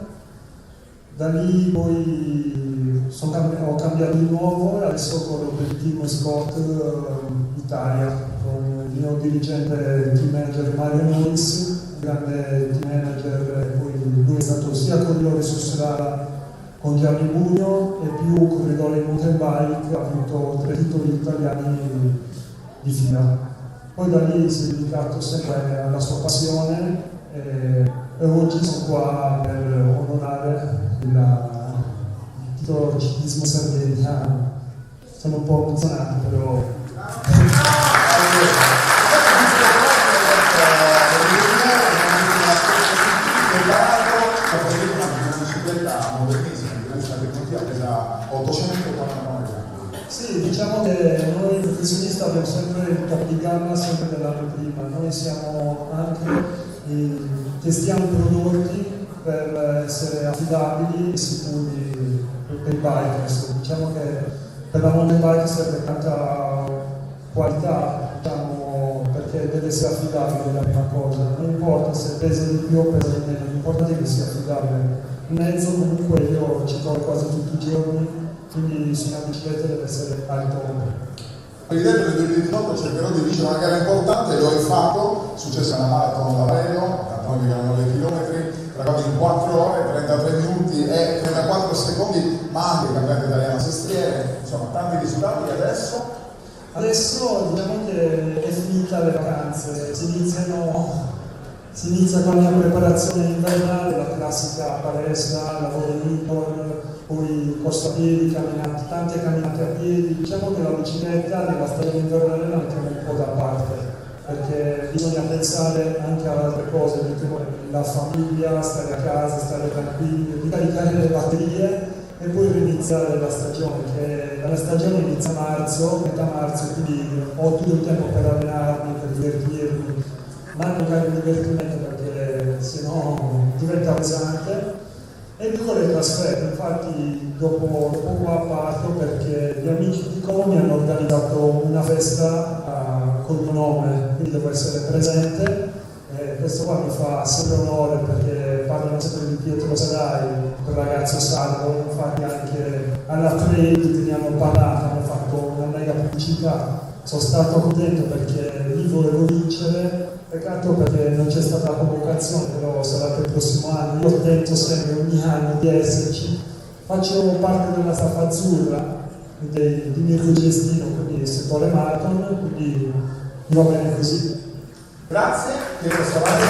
Da lì poi ho cambiato di nuovo e adesso corro per il team Scott Italia con il mio dirigente team manager Mario Nois, grande team manager, e poi lui è stato sia corridore su strada con Gianni Bugno e più corridore in mountain bike, ha vinto 3 titoli italiani di fila. Poi da lì si è dedicato sempre alla sua passione e oggi sono qua per onorare il titolo ciclismo Sardegna. Sono un po' emozionato, però sì, diciamo che noi professionisti abbiamo sempre il top di gamma, sempre dell'anno prima. Noi siamo anche testiamo i prodotti per essere affidabili e sicuri per i bikers. Diciamo che per la mountain bike serve tanta qualità, diciamo, perché deve essere affidabile, è la prima cosa. Non importa se pesa di più o pesa di meno, l'importante è che sia affidabile. In mezzo comunque io ci corro quasi tutti i giorni, quindi su una bicicletta deve essere al top.
L'idea del 2018 cercherò di vincere una gara importante, l'ho fatto, successa una maratton da Redo, tanto che erano 9 km, traguardo in 4 ore, 33 minuti e 34 secondi, ma anche campionato italiano sestriere, insomma tanti risultati. Adesso?
Adesso diciamo che è finita le vacanze, si inizia con la mia preparazione invernale, la classica palestra, lavoro in indoor, poi corso a piedi, camminate, tante camminate a piedi. Diciamo che la bicicletta nella stagione invernale la mettiamo un po' da parte, perché bisogna pensare anche ad altre cose, la famiglia, stare a casa, stare tranquilli, ricaricare le batterie e poi riniziare la stagione, che la stagione inizia a marzo, metà marzo, quindi ho tutto il tempo per allenarmi, per divertirmi, ma non magari un divertimento perché sennò diventa pesante. E piccole trasferte, infatti dopo qua parto perché gli amici di Como mi hanno organizzato una festa col mio nome, quindi devo essere presente. Questo qua mi fa sempre onore perché parlano sempre di Pietro Sarai, quel ragazzo salvo, infatti anche alla trade che ne hanno parlato, hanno fatto una mega pubblicità. Sono stato contento perché lì volevo vincere, peccato perché non c'è stata la convocazione, però sarà per il prossimo anno. Io tento sempre ogni anno di esserci, faccio parte della staffa azzurra di Mirko Gestino, quindi settore marathon, quindi va bene così.
Grazie, Pietro Sarai.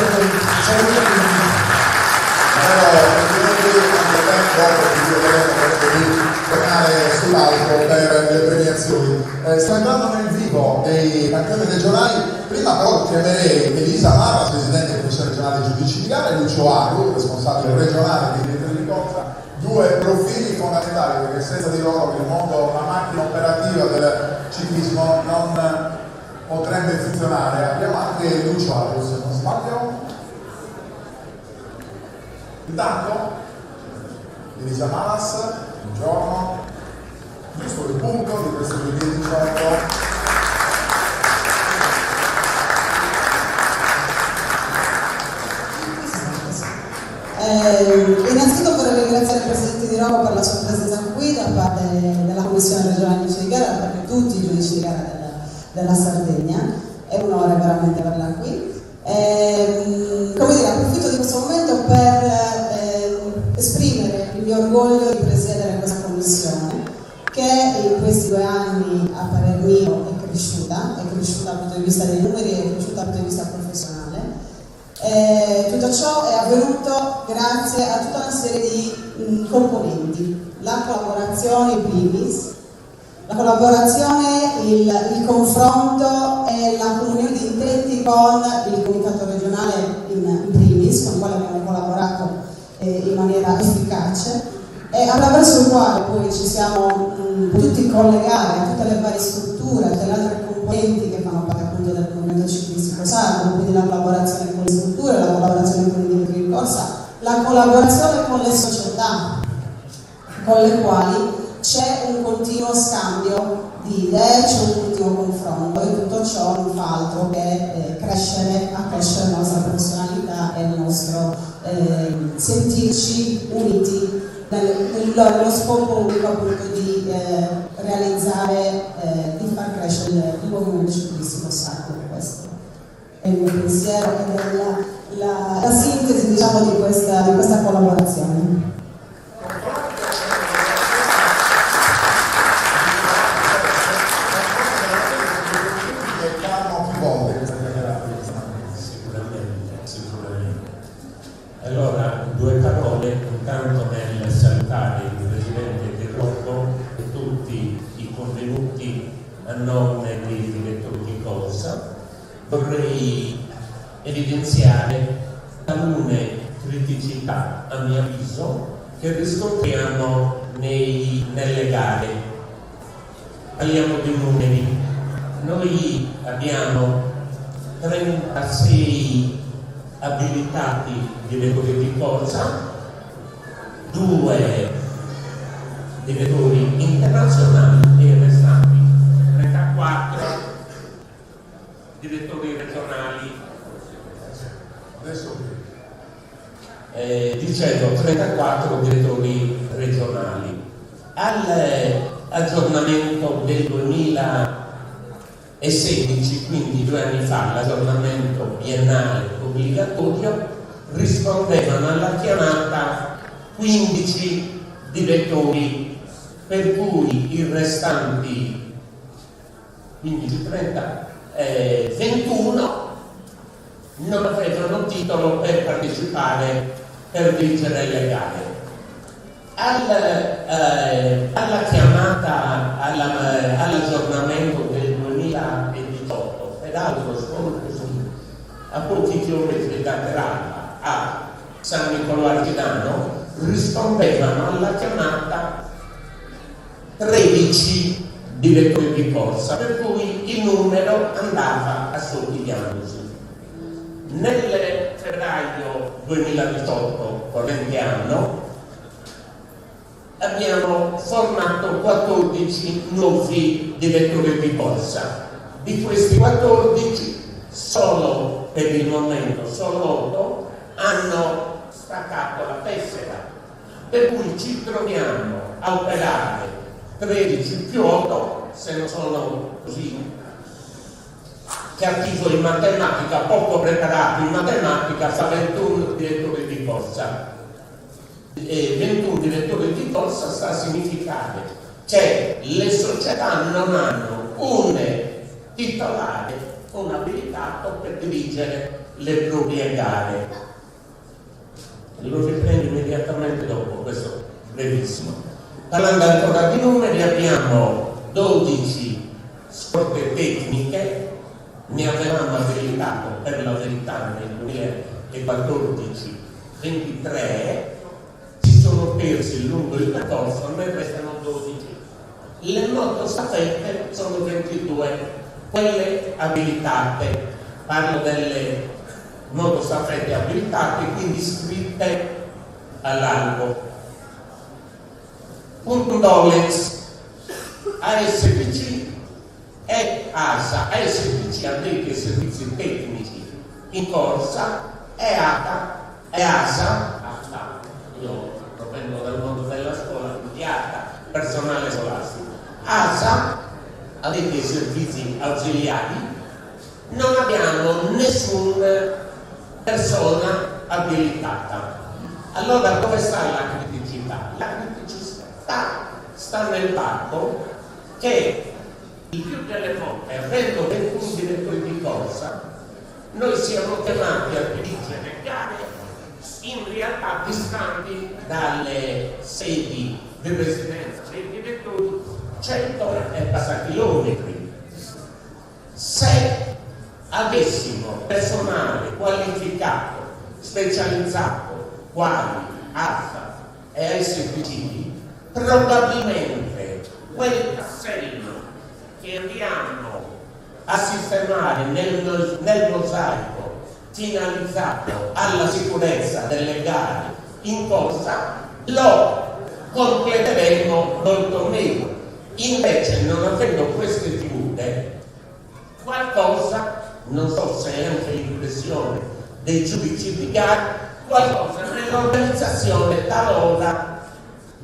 Tornare sull'altro per le premiazioni. Sto entrando nel vivo dei campioni regionali. Prima però chiamerei Elisa Marras, presidente del Consiglio regionale dei giudici di gara, e Lucio Agu, responsabile regionale dei direttori di corsa, 2 profili fondamentali perché senza di loro il mondo, la macchina operativa del ciclismo non potrebbe funzionare. Abbiamo anche Lucio Agu, se non sbaglio. Intanto Elisa Maras, buongiorno, giusto il punto di questo 2018.
Innanzitutto vorrei ringraziare il Presidente di Roma per la sua presenza qui da parte della Commissione regionale giudici di gara, da parte di tutti i giudici di gara della Sardegna. È un onore veramente averla qui. Come dire, approfitto di questo momento per esprimere il mio orgoglio di presiedere questa commissione che in questi 2 anni, a parer mio, è cresciuta dal punto di vista dei numeri, è cresciuta dal punto di vista professionale. Tutto ciò è avvenuto grazie a tutta una serie di componenti: la collaborazione in primis, la collaborazione, il confronto e la comunione di intenti con il Comitato regionale in primis, con il quale abbiamo collaborato in maniera efficace e attraverso il quale poi ci siamo potuti collegare a tutte le varie strutture, a tutte le altre componenti che fanno parte appunto del movimento ciclistico sardo, quindi la collaborazione con le strutture, la collaborazione con i direttori di corsa, la collaborazione con le società con le quali c'è un continuo scambio di idee, c'è un continuo confronto e tutto ciò non fa altro che accrescere la nostra professionalità e il nostro sentirci uniti nello scopo unico appunto di realizzare, di far crescere il movimento ciclistico sardo. Questo è il mio pensiero ed è la sintesi, diciamo, di questa collaborazione.
Sicuramente. Allora, 2 parole, intanto nel salutare il Presidente del Rocco e tutti i convenuti a nome dei direttori di corsa. Vorrei evidenziare alcune criticità, a mio avviso, che riscontriamo nelle gare. Parliamo di numeri. Noi abbiamo 36 abilitati direttori di corsa, 2 direttori internazionali e i restanti 34 direttori regionali.
Adesso
dicevo 34 direttori regionali. All'aggiornamento del 2016, quindi 2 anni fa, l'aggiornamento biennale obbligatorio, rispondevano alla chiamata 15 direttori, per cui i restanti 15, 30, 21 non avevano titolo per partecipare, per dirigere le gare. Alla chiamata all'aggiornamento del 2018, peraltro solo così, a pochi chilometri da Terralla, a San Nicolò Arginano, rispondevano alla chiamata 13 direttori di corsa, per cui il numero andava assottigliandosi. Nel febbraio 2018, corrente anno, abbiamo formato 14 nuovi direttori di corsa. Di questi 14, solo per il momento, solo 8 hanno staccato la tessera, per cui ci troviamo a operare 13 più 8, se non sono così cattivo in matematica, poco preparato in matematica, fa 21 direttori di corsa. E 21 direttori di corsa sta a significare che le società non hanno un titolare, un abilitato per dirigere le proprie gare. Lo riprendo immediatamente dopo, questo brevissimo. Parlando ancora di numeri, abbiamo 12 scorte tecniche, ne avevamo abilitato per la verità nel 2014 23, si sono persi lungo il percorso, a me restano 12. Le motostaffette sono 22, quelle abilitate, parlo delle motostaffette abilitate, quindi iscritte all'albo. Condolenze ASPC e ASA, ASPC addetti ai servizi tecnici in corsa e ASA personale scolastico. ASA, avete i servizi ausiliari, non abbiamo nessuna persona abilitata. Allora dove sta la criticità? La criticità sta nel fatto che il più delle volte, avendo 21 direttori di corsa, noi siamo chiamati a dirigere gare in realtà distanti dalle sedi di residenza dei direttori 100 e passa chilometri. Se avessimo personale qualificato, specializzato, quali ASA e SPC, probabilmente quel tassello che andiamo a sistemare nel mosaico finalizzato alla sicurezza delle gare in corsa lo completeremo molto meno. Invece, non avendo queste figure, qualcosa, non so se è anche l'impressione dei giudici di gara, qualcosa nell'organizzazione talora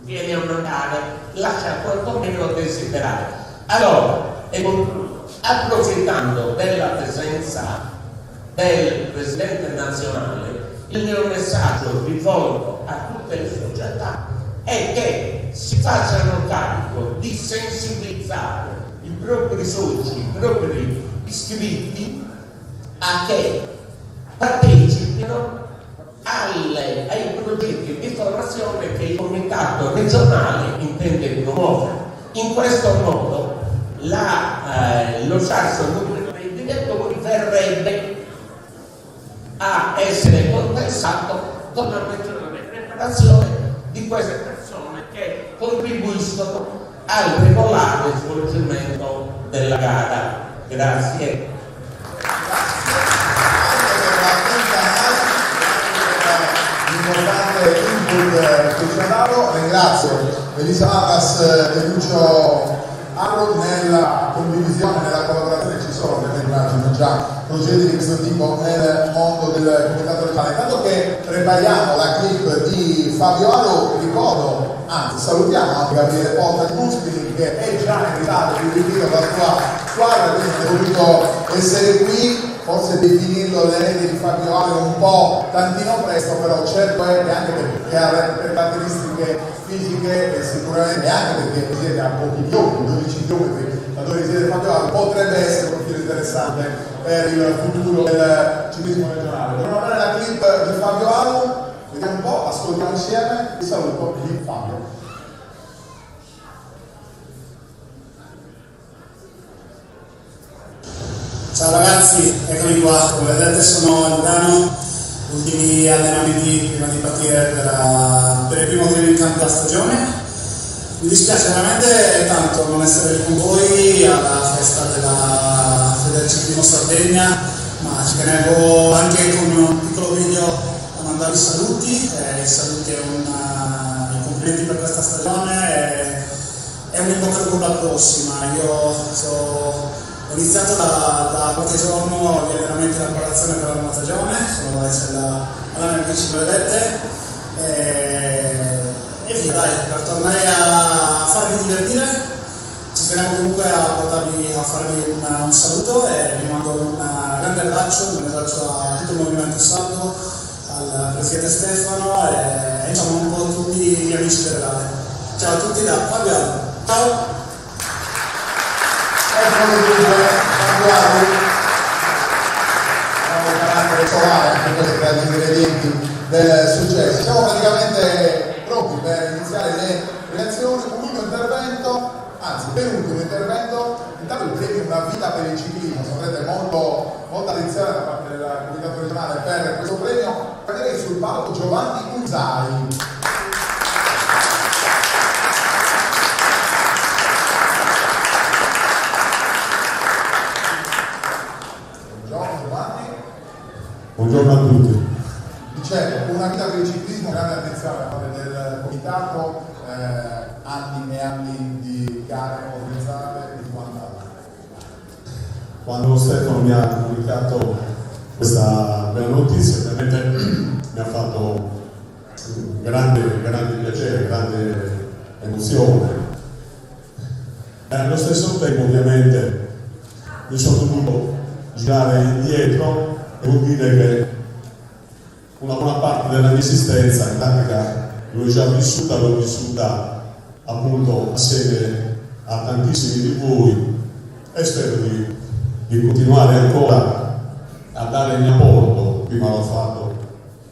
viene a mancare, lascia quantomeno desiderare. Allora, approfittando della presenza del Presidente nazionale, il mio messaggio rivolto a tutte le società è che si facciano carico di sensibilizzare i propri soci, i propri iscritti a che partecipino ai progetti di formazione che il comitato regionale intende promuovere. In questo modo lo scarso numero dei direttori verrebbe a essere compensato con la maggiore preparazione di queste persone che contribuiscono al regolare svolgimento della gara. Grazie.
Importante input che ci ha dato. Ringrazio Elisa Vargas e Lucio Arro nella condivisione, nella collaborazione. Ci sono ovviamente immagino già progetti di questo tipo nel mondo del comitato regionale. Intanto che prepariamo la clip di Fabio Aro, ricordo, anzi salutiamo anche Gabriele Porta Knuspili che è già in ritardo di ritiro dalla sua squadra, quindi è voluto essere qui. Forse definirlo l'erede di Fabio Aro un po' tantino presto, però certo è che anche perché ha per caratteristiche fisiche e sicuramente anche perché risiede a pochi chilometri, 12 km da dove risiede Fabio Aro, potrebbe essere un profilo interessante per il futuro del ciclismo regionale. Vogliamo avere la clip di Fabio Aro, vediamo un po', ascoltiamo insieme, vi saluto di Fabio.
Ciao ragazzi, eccomi qua, come vedete sono a Lugano, ultimi allenamenti prima di partire per il primo training camp della stagione. Mi dispiace veramente tanto non essere con voi alla festa del ciclismo Sardegna, ma ci tenevo anche con un piccolo video a mandarvi saluti, i saluti e i complimenti per questa stagione e un in bocca al lupo alla prossima. Ho iniziato da qualche giorno gli allenamenti della preparazione per la nuova stagione, sono adesso alla mia amici vedete e via dai, per tornare a farvi divertire. Ci teniamo comunque a farvi un saluto e vi mando un grande abbraccio a tutto il movimento saldo, al presidente Stefano e diciamo un po' a tutti gli amici del Reale. Ciao a tutti da Fabio. Ciao!
Eccolo dunque, Fabio, un carattere solare, anche questo tra gli ingredienti del successo. Siamo praticamente pronti per iniziare le reazioni, un ultimo intervento, anzi penultimo intervento, intanto il premio Una vita per il ciclismo, saprete molta attenzione da parte del comitato regionale per questo premio. Vedrei sul palco Giovanni Uzzai.
Buongiorno a tutti.
Dicevo, una vita per il ciclismo, grande attenzione da parte del comitato, anni e anni di gare organizzate e di quant'altro.
Quando Stefano mi ha comunicato questa bella notizia, ovviamente mi ha fatto grande piacere, grande emozione.
Allo stesso tempo ovviamente mi sono dovuto girare indietro e vuol dire che una buona parte della mia esistenza in pratica l'ho già vissuta, appunto assieme a tantissimi di voi e spero di continuare ancora a dare il mio apporto. Prima l'ho fatto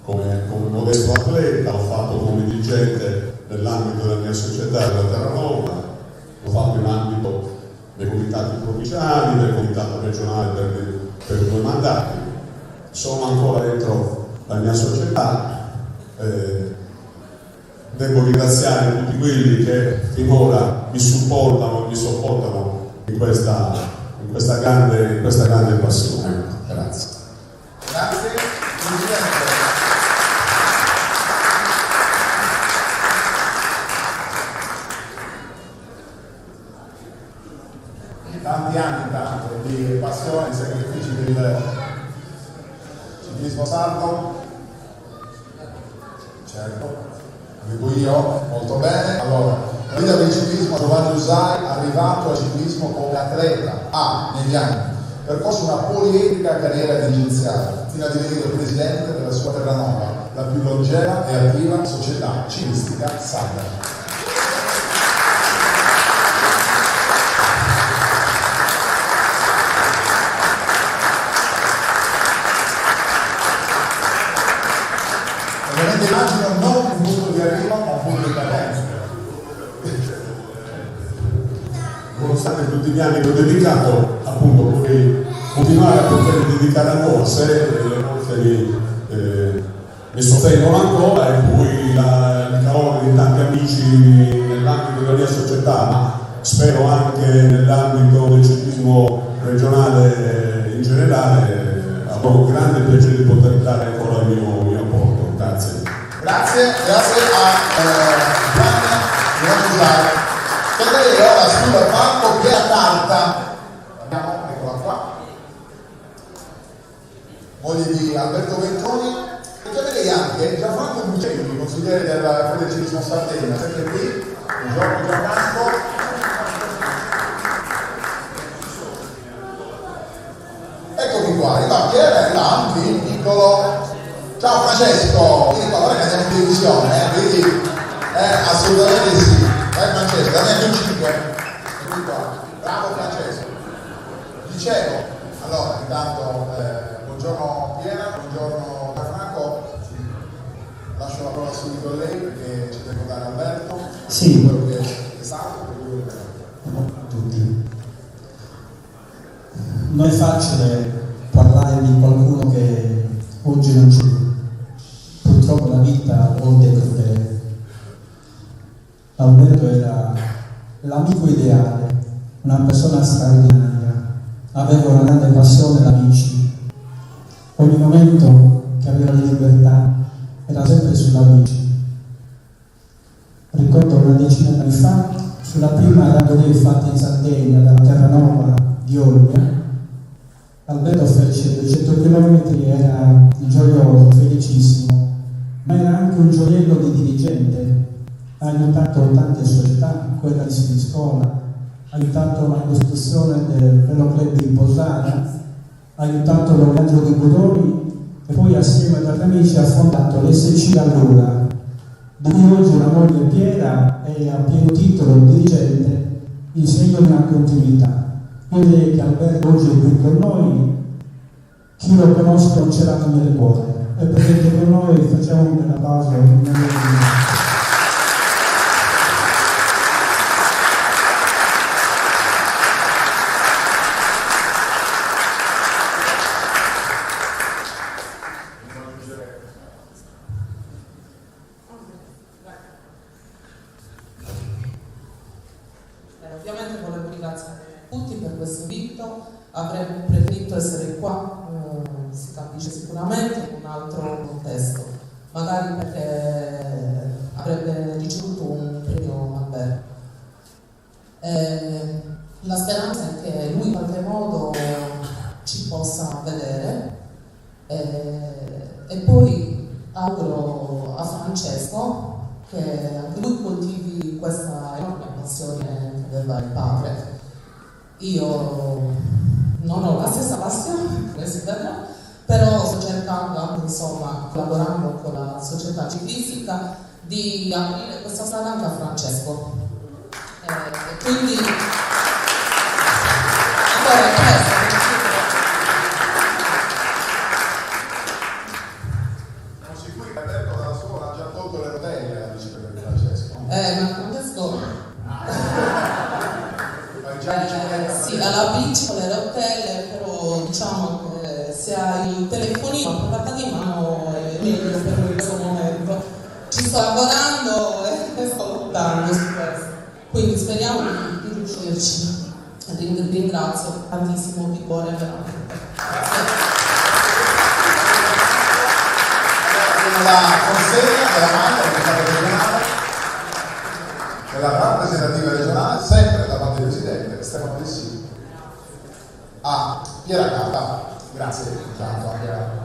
come modesto atleta, l'ho fatto come dirigente nell'ambito della mia società della Terranova, l'ho fatto in ambito dei comitati provinciali, del comitato regionale per 2 mandati, sono ancora dentro la mia società. Devo ringraziare tutti quelli che finora mi supportano e mi sopportano in questa grande passione. Grazie.
Grazie. Tanti anni tanto di passione, di sacrifici per il ciclismo sardo. Certo. Dico io, molto bene. Allora, la vita del ciclismo, Giovanni Usai, arrivato al ciclismo come atleta, negli anni, percorso una poliedrica carriera dirigenziale, fino a divenire presidente della sua Terranova, la più longeva e attiva società ciclistica sarda. Ovviamente immagino non un punto di arrivo, ma un punto di partenza.
Nonostante tutti gli anni che ho dedicato, appunto, vorrei continuare a poter dedicare a corse, le corse mi sostengono ancora, e poi il calore di tanti amici nell'ambito della mia società, ma spero anche nell'ambito del ciclismo regionale in generale, avrò grande piacere di poter dare ancora il mio apporto. Grazie.
Grazie a Giovanni Usai. Chiederei ora sul palco Piera Carta. Abbiamo, eccola qua, moglie di Alberto Ventoni. E chiederei anche Gianfranco Bucelli, consigliere del Ciclismo Sardegna, sempre qui. Buongiorno Gianfranco. Eccomi qua, Piera è là, un piccolo. Ciao Francesco, vieni qua, ora che andiamo in televisione, quindi assolutamente sì. Francesco, dammi anche un 5. Vieni qua. Bravo Francesco. Dicevo, allora intanto buongiorno Piera, buongiorno Gianfranco. Lascio la parola subito a lei perché ci deve dare Alberto.
Sì.
Quello che è stato, quello che
a tutti. Non è facile parlare di qualcuno che oggi non c'è più. Purtroppo la vita oltre è crudele. Alberto era l'amico ideale, una persona straordinaria, aveva una grande passione per amici. Ogni momento che aveva di libertà era sempre sulla bici. Ricordo una decina di anni fa, sulla prima randonnée fatta in Sardegna dalla Terranova di Olbia, Alberto fece 200 km, era gioioso, felicissimo, ma era anche un gioiello di dirigente. Ha aiutato tante società, quella di Siniscola, ha aiutato la costruzione del Velo Club di Posana, ha aiutato l'Organzo dei Budoni e poi assieme ad altri amici ha fondato l'SC Allora, di cui oggi la moglie Piera è a pieno titolo dirigente in segno di una continuità. Io direi che Alberto oggi è qui con noi, chi lo conosce non ce l'ha nel cuore, è presente con noi, facciamo una pausa.
Ovviamente volevo ringraziare tutti per questo invito, avremmo preferito essere qua, si capisce sicuramente, in un altro contesto, magari perché avrebbe ricevuto un premio Alberto. La speranza è che lui in qualche modo ci possa vedere e poi auguro a Francesco che anche lui coltivi questa enorme passione che aveva il padre. io non ho la stessa passione, però sto cercando, insomma, collaborando con la società ciclistica, di aprire questa strada anche a Francesco. Quindi
non sicuri che Alberto dalla scuola ha già tolto le rotelle alla bicicletta di Francesco.
ma Francesco sì, alla bici con le rotelle, però diciamo che se hai il telefonino a portata di mano è meglio per questo momento. Ci sto lavorando e sto lottando su questo, quindi speriamo di riuscirci. Ringrazio tantissimo di cuore veramente.
La consegna della maglia del Stato regionale, della rappresentativa regionale, sempre da parte del Presidente Stefano Dessì a Piera Cata. Grazie intanto a Piera.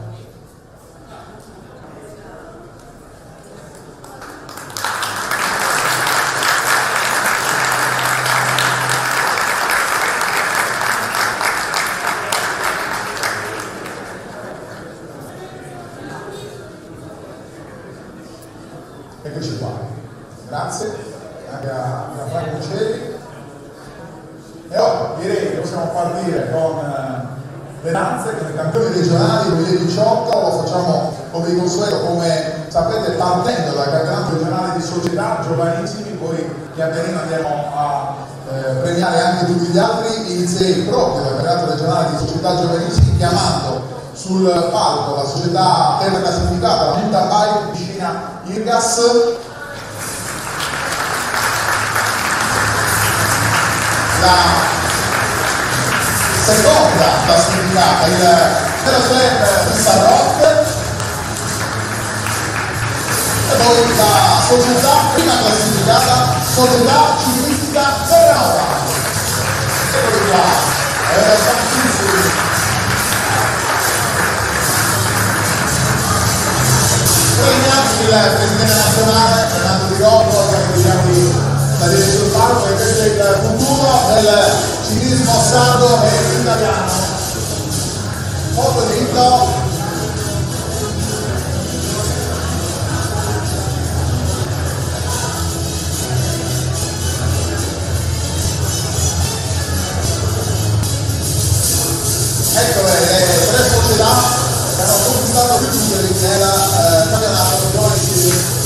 Eccoci qua, grazie anche a Franco Uccelli. E ora direi che possiamo partire con le danze, con i campioni regionali 2018. Lo facciamo come di consueto, come sapete, partendo dal campionato regionale di società giovanissimi, poi pian pianino andiamo a premiare anche tutti gli altri. Inizierei proprio dal campionato regionale di società giovanissimi chiamando sul palco la società terra classificata, la mountain bike piscina Irgas, la seconda classificata, il Club di San Roque, e poi la società prima classificata, società ciclistica Terranova. Eccoli qua, tantissimi. Premiamo il Presidente nazionale Fernando Di Rocco, che diciamo di salire sul palco, e questo è il futuro del ciclismo sardo e italiano. Molto diritto. Eccole le tre società che hanno conquistato più titoli nel campionato giovanile.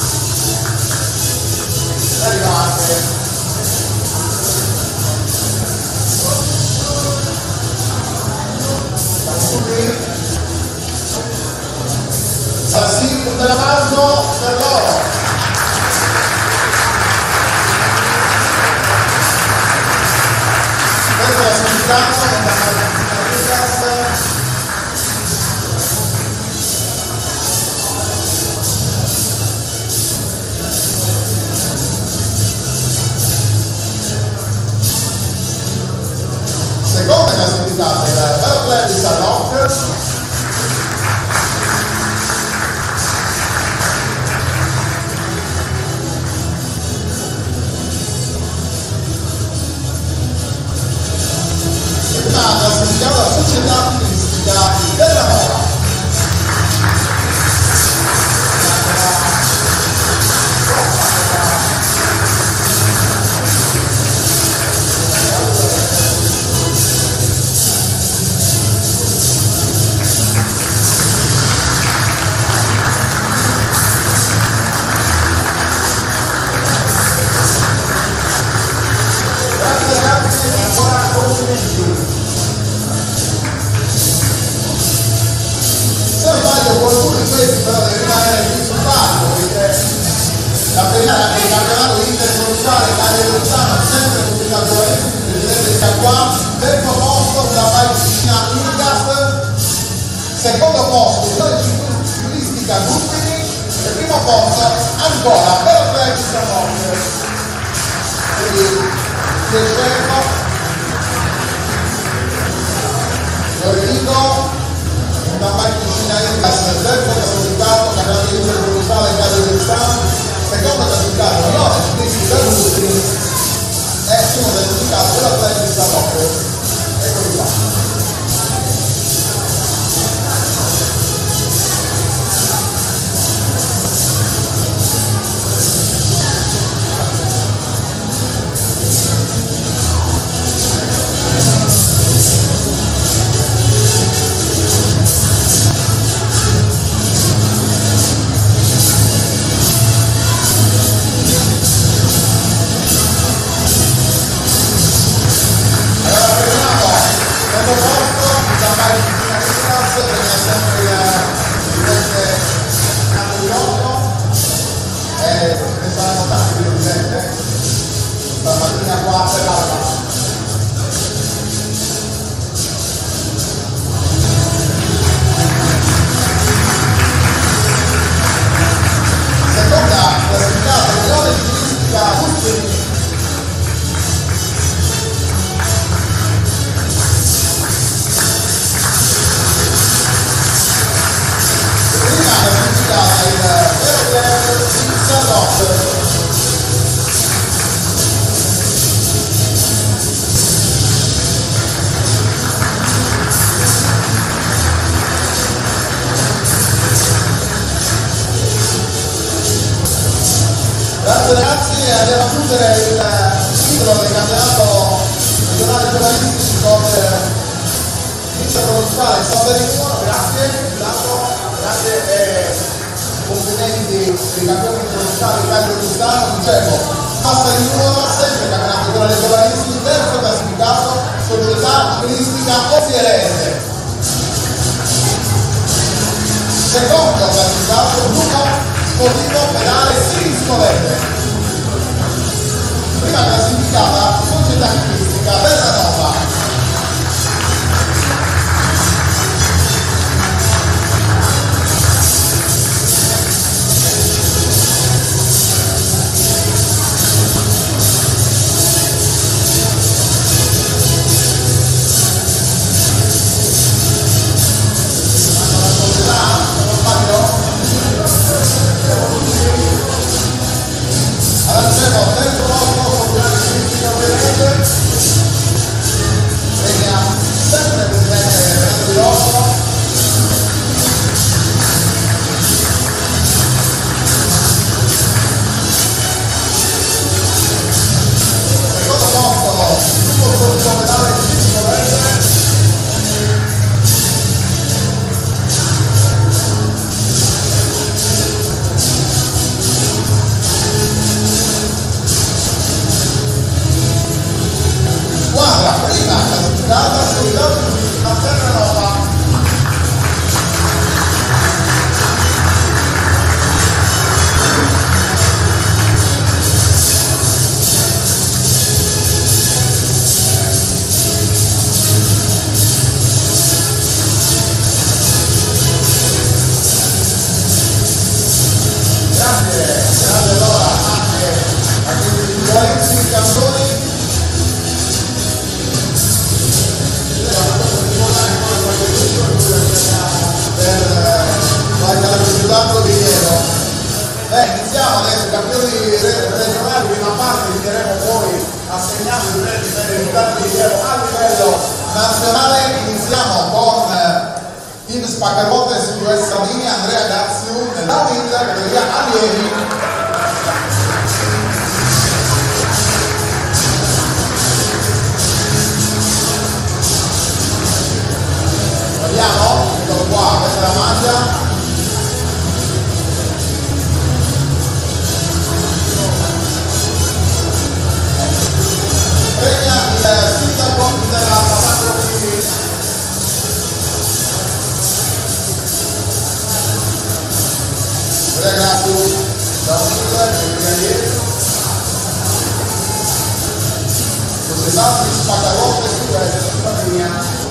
Arriva anche Sassi della Marzo per loro. Questo è la significato seconda classificata il Club di San Roque, prima classificata la società ciclistica Terranova. Se non sbaglio qualcuno di questi però deve rimanere qui sul palco, perché la finale del campionato interprovinciale Cagliari Luzzano sempre pubblica giovanissimi, il presidente sia qua, terzo posto sulla bike piscina Irgas, secondo posto sulla ciclistica Guttini e primo posto ancora per il Club di San Roque. Quindi piacere. Lo una macchina Irgas, terzo classificato, campionato interprovinciale Cagliari Luzzano, seconda classificata Grazie ragazzi, andiamo a chiudere il titolo del campionato regionale giornalistici con l'inizio provinciale Soderino. Grazie, grazie e complimenti per i campioni provinciali Caglio Giustano. Dicevo, passa di nuovo, sempre campionato regionale giornalistici, terzo classificato, società turistica Osierese. Secondo classificato, Luca Sportivo Pedale Siniscolette. Prima classificata, società turistica Terranova. Iniziamo adesso i campioni regionali, prima parte inizieremo poi assegnando i risultati di rilievo a livello nazionale. Iniziamo con Team Spaccaruote US Salini, Andrea Gazziu nella WIT, categoria allievi. Vediamo, eccolo qua, questa è la maglia. Premia il sindaco della Passaggio Quindi. Grazie da un società di Spaccaruote su questa linea.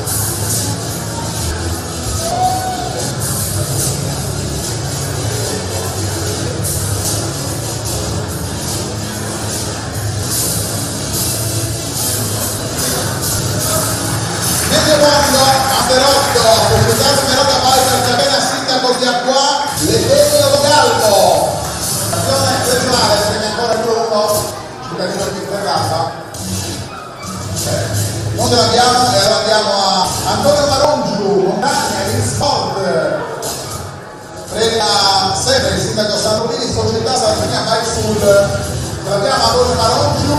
Mondo, Anderotto, società numerata Pfizer che appena sindaco di Acqua, Levenio Gallo. Azione regionale, se ne ancora più uno, cittadino di Ferrata. Non ce l'abbiamo e allora andiamo a Antonio Marongiu, Montagna, in Sport. Premia sempre il sindaco Sanrupini, società Sardinia Bike Sul. Ce l'abbiamo Antonio Marongiu.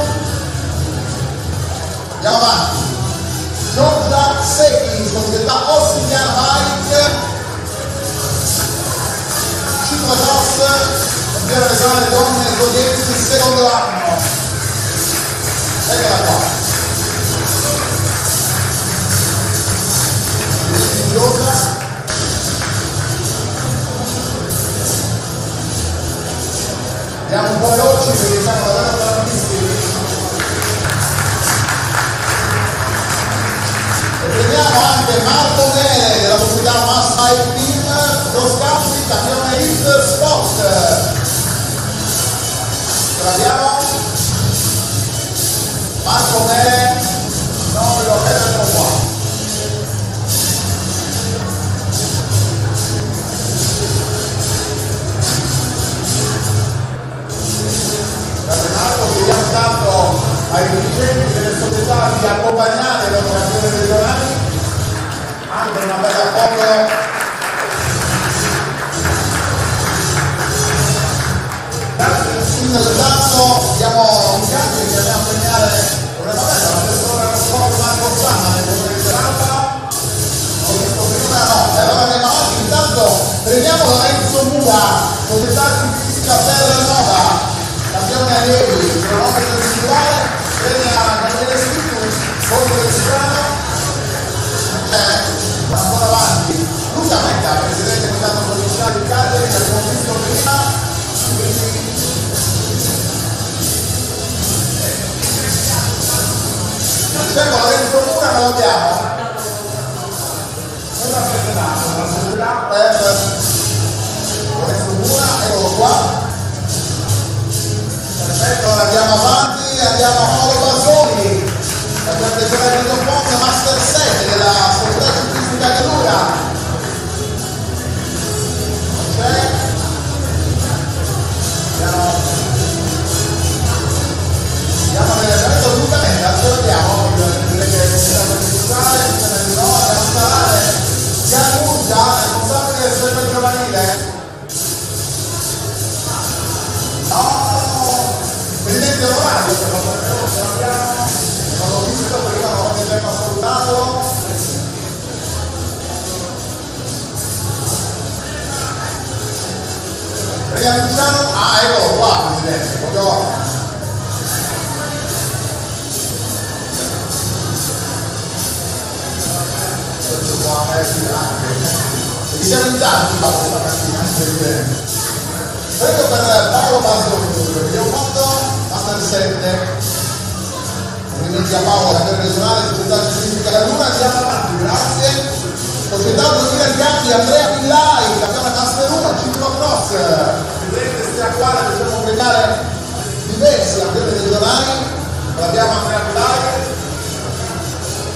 Andiamo avanti. Giorgia Secchi, società Ossigliana Bike, Ciclocross, campione regionale donne Godienzi, secondo anno. Eccola qua. Giorgia. Andiamo un po' veloci perché siamo davvero tantissimi. Prendiamo anche Marco Nere della società Mass Bike Team, Toscani, campione Hit Sport. Ce l'abbiamo? Marco Nere, non ve lo vedo qua. Grazie Marco, chiediamo tanto ai dirigenti delle società di accompagnare le operazioni regionali, anche una bella foto. Grazie al sindaco intanto diamo un cambio che andiamo a premiare una tabella, l'assessore allo sport Marco Zanna nel comune di Serata. Non ho visto prima, no, e allora andiamo avanti. Intanto premiamo Lorenzo Mura, società ciclistica Terranova, campione allievi, cronometro individuale, premia Gabriele Sicus, contro il Strano, ancora avanti. Luca Mecca, presidente del comitato provinciale di Cagliari, che abbiamo visto prima. Dicevo, Lorenzo Mura non l'abbiamo. Una società per Lorenzo Mura, eccolo qua. Perfetto, andiamo avanti, andiamo a Mauro Basoni, la corteggione di Ponte Master 7 della società ciclistica Galura. Andiamo nell'evento assolutamente, ascoltiamo direi che è stato iniziale, no, andiamo a scalare Gianluca, responsabile del server giovanile. No, presidente onorario, se lo abbiamo, non l'ho visto, prima non ho tempo a salutarlo. Riannunciamo, eccolo qua, presidente, proprio. E siamo in tanti questa mattina, prego per Paolo Basoni, vediamo quanto, Master 7. Complimenti a Paolo, campione regionale, società ciclistica La Luna, andiamo avanti, grazie. Società 2000 Bianchi, Andrea Pillai, campione Master 1, Ciclocross. Vedete, stia qua, dobbiamo premiare diversi campioni regionali, abbiamo Andrea Pillai.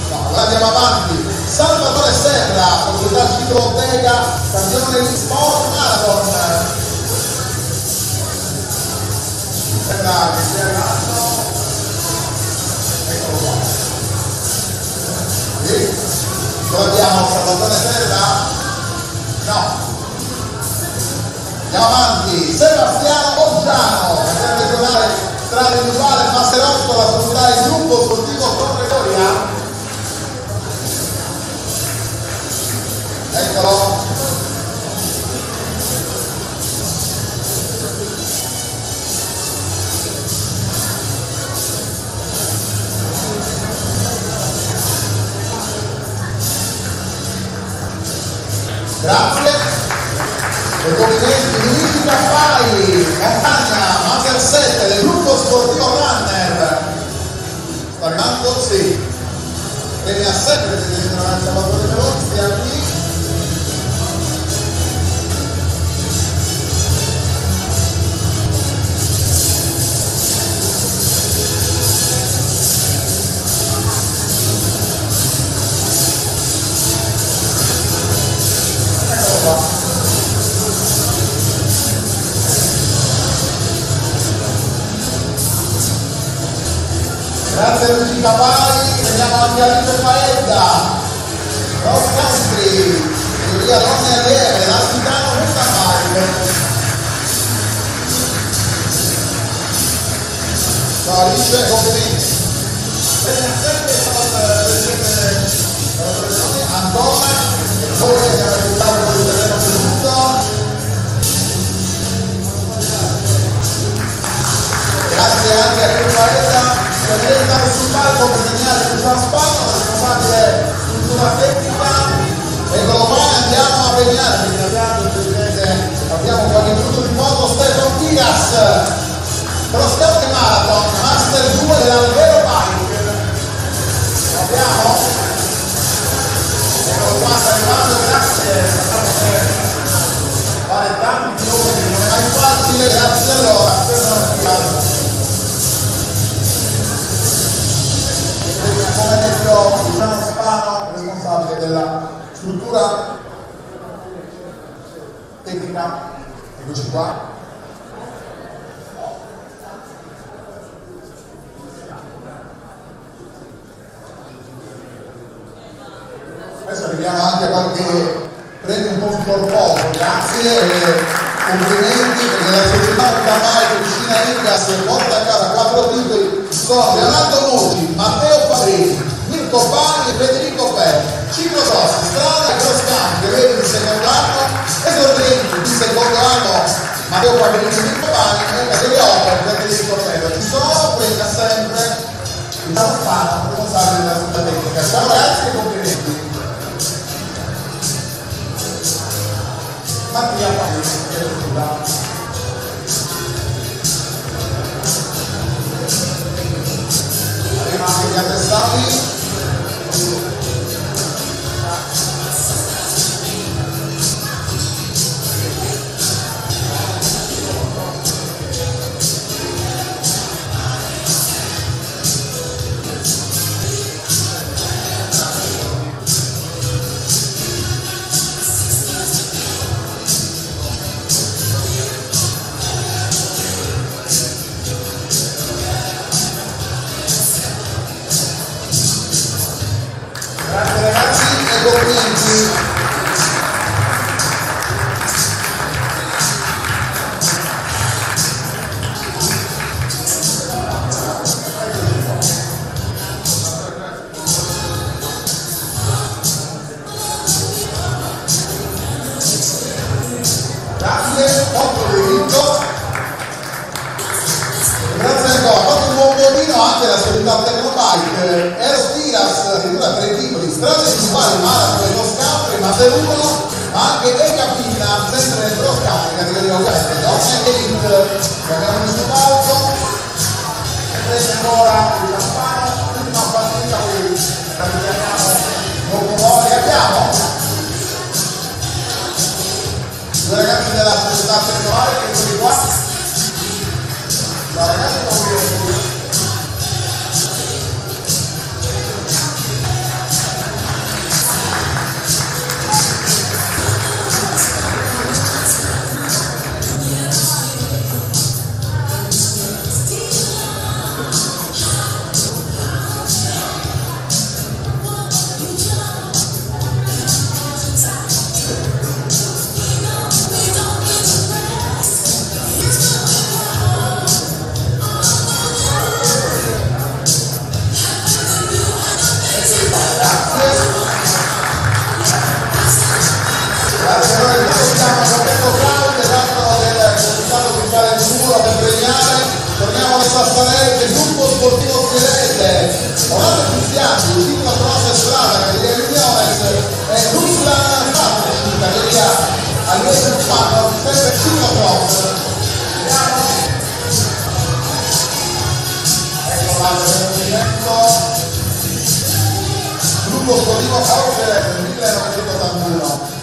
No, allora andiamo avanti. Salvatore Serra, società Ciclo Bottega, campione di Sport Marathon. Serra che si è arrivato. Eccolo qua. Sì. Lo abbiamo Salvatore Serra? No. Andiamo avanti. Sebastiano Boggiano, campione regionale strada individuale Master 8, la società il gruppo sportivo Torregoria. Eccolo. Grazie. E complimenti Luigi Caffai, campagna Master 7 del gruppo sportivo Runner. Sta arrivando? Sì. Premi a 7 presidente della Salvatore Meloni, stia qui. Grazie Luigi Cavalli, veniamo anche a Lito Paedda, Cross Country, Giulia Donne e Lieve, l'Altitano Mountain Bike. Ciao Alice, complimenti. Bene, sempre presidente Antona, voi che avete aiutato con il terreno tutto. Grazie anche a Lito Paedda. Potete stare sul palco per segnare Luciano Spano, responsabile struttura tecnica. Eccolo qua, andiamo a premiare, abbiamo qualche minuto di foto, Stefano Tiras, Cross Country Marathon, Master 2 dell'Alvero Bike. Lo abbiamo? Eccolo qua, sta arrivando, grazie. Fare tanti chilometri, non è mai facile, grazie allora. Come detto, Luciano Spano, responsabile della struttura tecnica. Eccoci qua. Adesso arriviamo anche a qualche premio un po' più corposo, grazie. complimenti perché la società ormai che vicina a Ingas porta a casa 4 titoli sono Leonardo Muti, Matteo Farini, Mirko Pani e Federico Belli. Ciclo Rossi, strada e cross country, vedi il secondo anno, esordienti il secondo anno, Matteo Farini e Mirko Pani e categoria 8 Federico Belli. Ci sono, quella sempre il Fano, responsabile della tutta tecnica. Ciao ragazzi e complimenti. Mattia Pani, arrivano gli attestati. Grazie ragazzi e complimenti. Grazie, molto diritto. Grazie ancora, fatto un buon votino anche la società Tecnobike, Aerostiras, addirittura 3 titoli, strade principali, marathon e cross country, mantenuto, ma anche Ecapina, sempre nel cross country, categoria ovviamente, donne elite, che abbiamo messo in palco, e prende ancora il campano, l'ultima partita qui, la chiamiamo dopo noi, abbiamo 2 ragazzi della società Tecnobike, che sono qua. Ragazzi, complimenti. Torniamo alle Sassarelle, gruppo sportivo Firenze, Orlando Cristiani, Ciclo Cross e Strada, categoria Uniones, e Ruslan Patrick, categoria Allievo Urbano, sempre Ciclo Cross. Vediamo. Ecco l'altro movimento. Gruppo sportivo Firenze, 1981.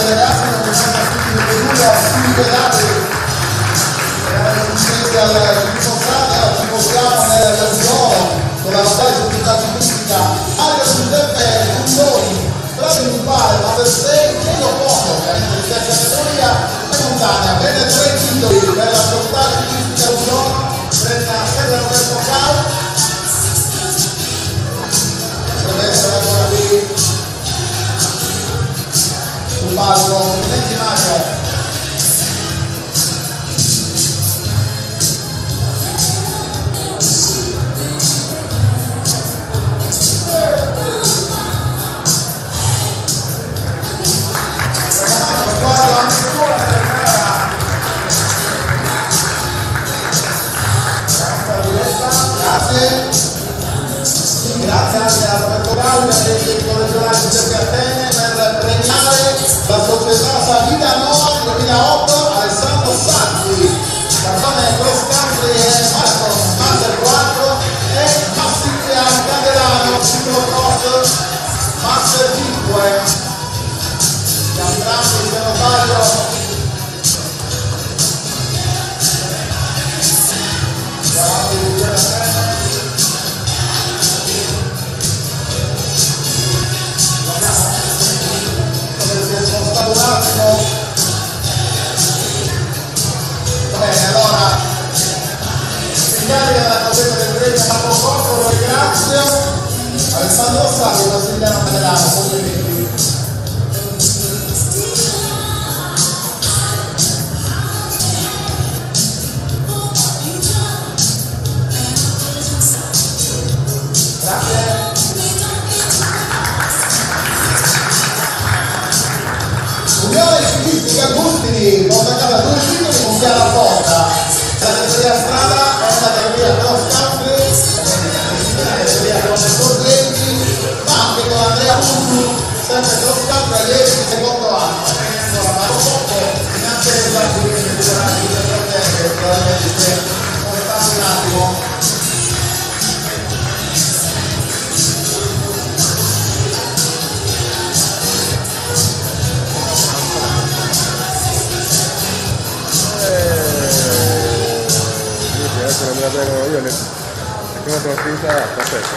Ragazzi, non mi sembra più pedali vicenti al Cimostrada, ci portiamo nel Giorno con la battaglia di città ciclistica Mario Giuseppe Condoni, strada principale, Mountain 6, Chiedo Fondo, ovviamente di terza categoria e montagna, bene 3 titoli per la società ciclistica Unione, 37 Roberto Cao, deve essere ancora qui sul palco, complimenti Mario. Grazie anche a Roberto Gaudia e al direttore regionale Giuseppe Attene per premiare la società Savida Nord quindi porta a casa 2 titoli con Chiara Porta. La categoria strada è una categoria cross country, una categoria con le sorgenti, ma anche con Andrea Pullu, sempre cross country, allievi di secondo anno. Ma dopo neanche le esattamente di coraggio del fratello, che probabilmente non sta un attimo.
Adesso non me la prendo io, come sono finita, aspetta.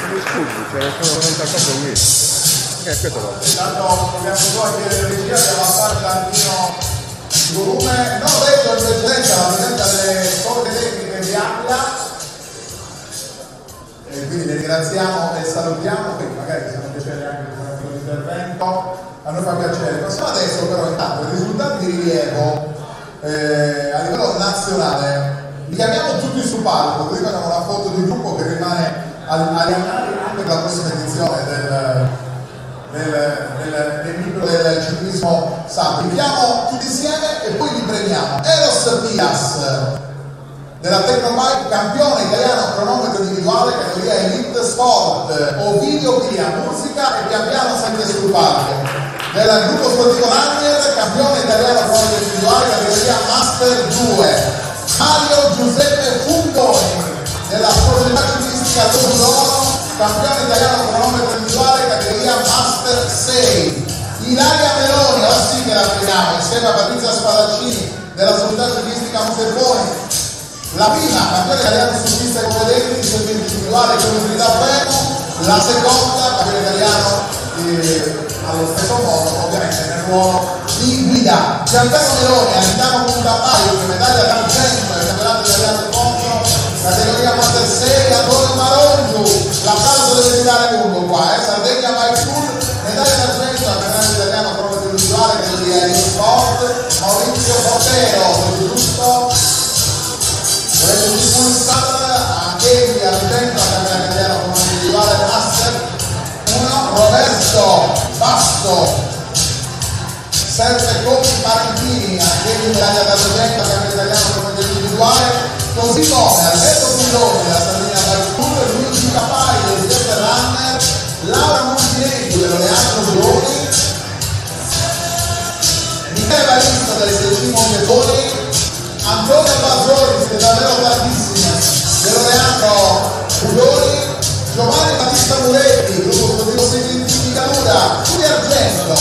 Sono scusi, ce ne sono 94 qui. Questo va bene.
Intanto dobbiamo togliere la regia che avanzare un tantino il volume. Non ho detto in precedenza la presenza delle scorte tecniche di Aquila. E quindi le ringraziamo e salutiamo, quindi magari se non piacere anche il nostro intervento, a noi fa piacere. Passiamo adesso però intanto i risultati di rilievo a livello nazionale. Li chiamiamo tutti sul palco, così facciamo una foto di gruppo che rimane agli annali anche per la prossima edizione del libro del ciclismo sacro. Li chiamo tutti insieme e poi li premiamo. Eros Pias della Tecnobike, campione italiano cronometro individuale, categoria Elite Sport. Ovidio Pia, musica e pian piano sempre sul palco. Del gruppo sportivo Runner, campione italiano cronometro individuale, categoria Master 2. Mario Giuseppe Fungoni della società ciclistica Loro, campione italiano cronometro individuale, categoria Master 6. Ilaria Meloni, ora sì che la premiamo, insieme a Patrizia Spadaccini della società ciclistica Museponi. La prima campione italiano su pista e competenti di servizio individuale con unità fermo, la seconda campione italiano allo stesso modo, ovviamente nel ruolo di guida. Giancarlo Meloni all'interno con un tappaio di medaglia d'argento del campionato italiano di mondo, categoria Master 6. Antonio Marongiu, l'applauso deve tirare lungo qua, Sardegna Bike Tour, medaglia d'argento al campionato italiano cronometro individuale, categoria Elite Sport. Maurizio Botero, giusto? Volete un pulsar anche all'interno del campionato italiano cronometro individuale Master 1. Roberto Basto, Sergio Coppi Martini, anche in medaglia d'argento al campionato italiano cronometro individuale, così come Alberto Pilloni della Sardegna Bike Tour, Luigi Capai del Jeff Runner, Laura Montinegro dell'Oleandro Buroni, Michele Barista del SC Montetoni, Antonio Bazzoni, che è davvero tantissime, dell'Oleandro Buroni, Giovanni Battista Muretti, gruppo sportivo Segni Calura, Giulia Argento,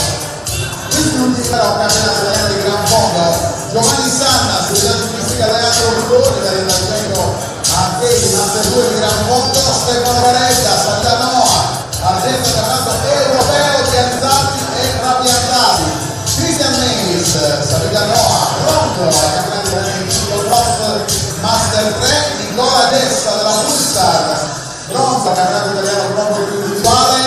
questi ultimi però campionato italiano di Gran Fondo, Giovanni Sanna, società ciclistica Leandro Buroni, dall'Argento anche il Master 2 di Gran Fondo, Stefano Varetta, Santa Noa, argento campionato europeo di alzati e trapiantati, Christian Meis, Sabina Noa, pronto al campionato italiano di Master 3, Nicola Dessa della Pulsar, pronto al campionato italiano cronometro individuale,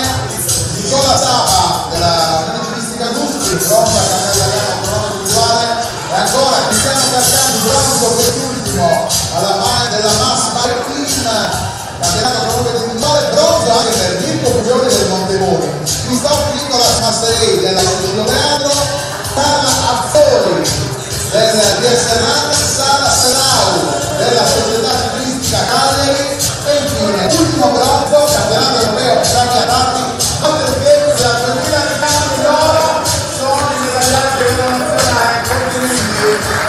Nicola Sapa della Municipalistica Gusti, pronto al campionato italiano cronometro individuale, e ancora Cristiano Carcani, pronto quest'ultimo alla mano della Mass Bike Team, campionato cronometro individuale, pronto anche per Mirko Puglioni del Montemoni, Cristoforo Nicolas Masterei della Società Leandro, Carla Azzoli del DS Run, Sara Serau della Società Ciclistica Cagliari e infine ultimo bronzo, campionato europeo Trapiantati, Altergate della 2000 ricambi d'oro, sono i medagliati internazionali complimenti.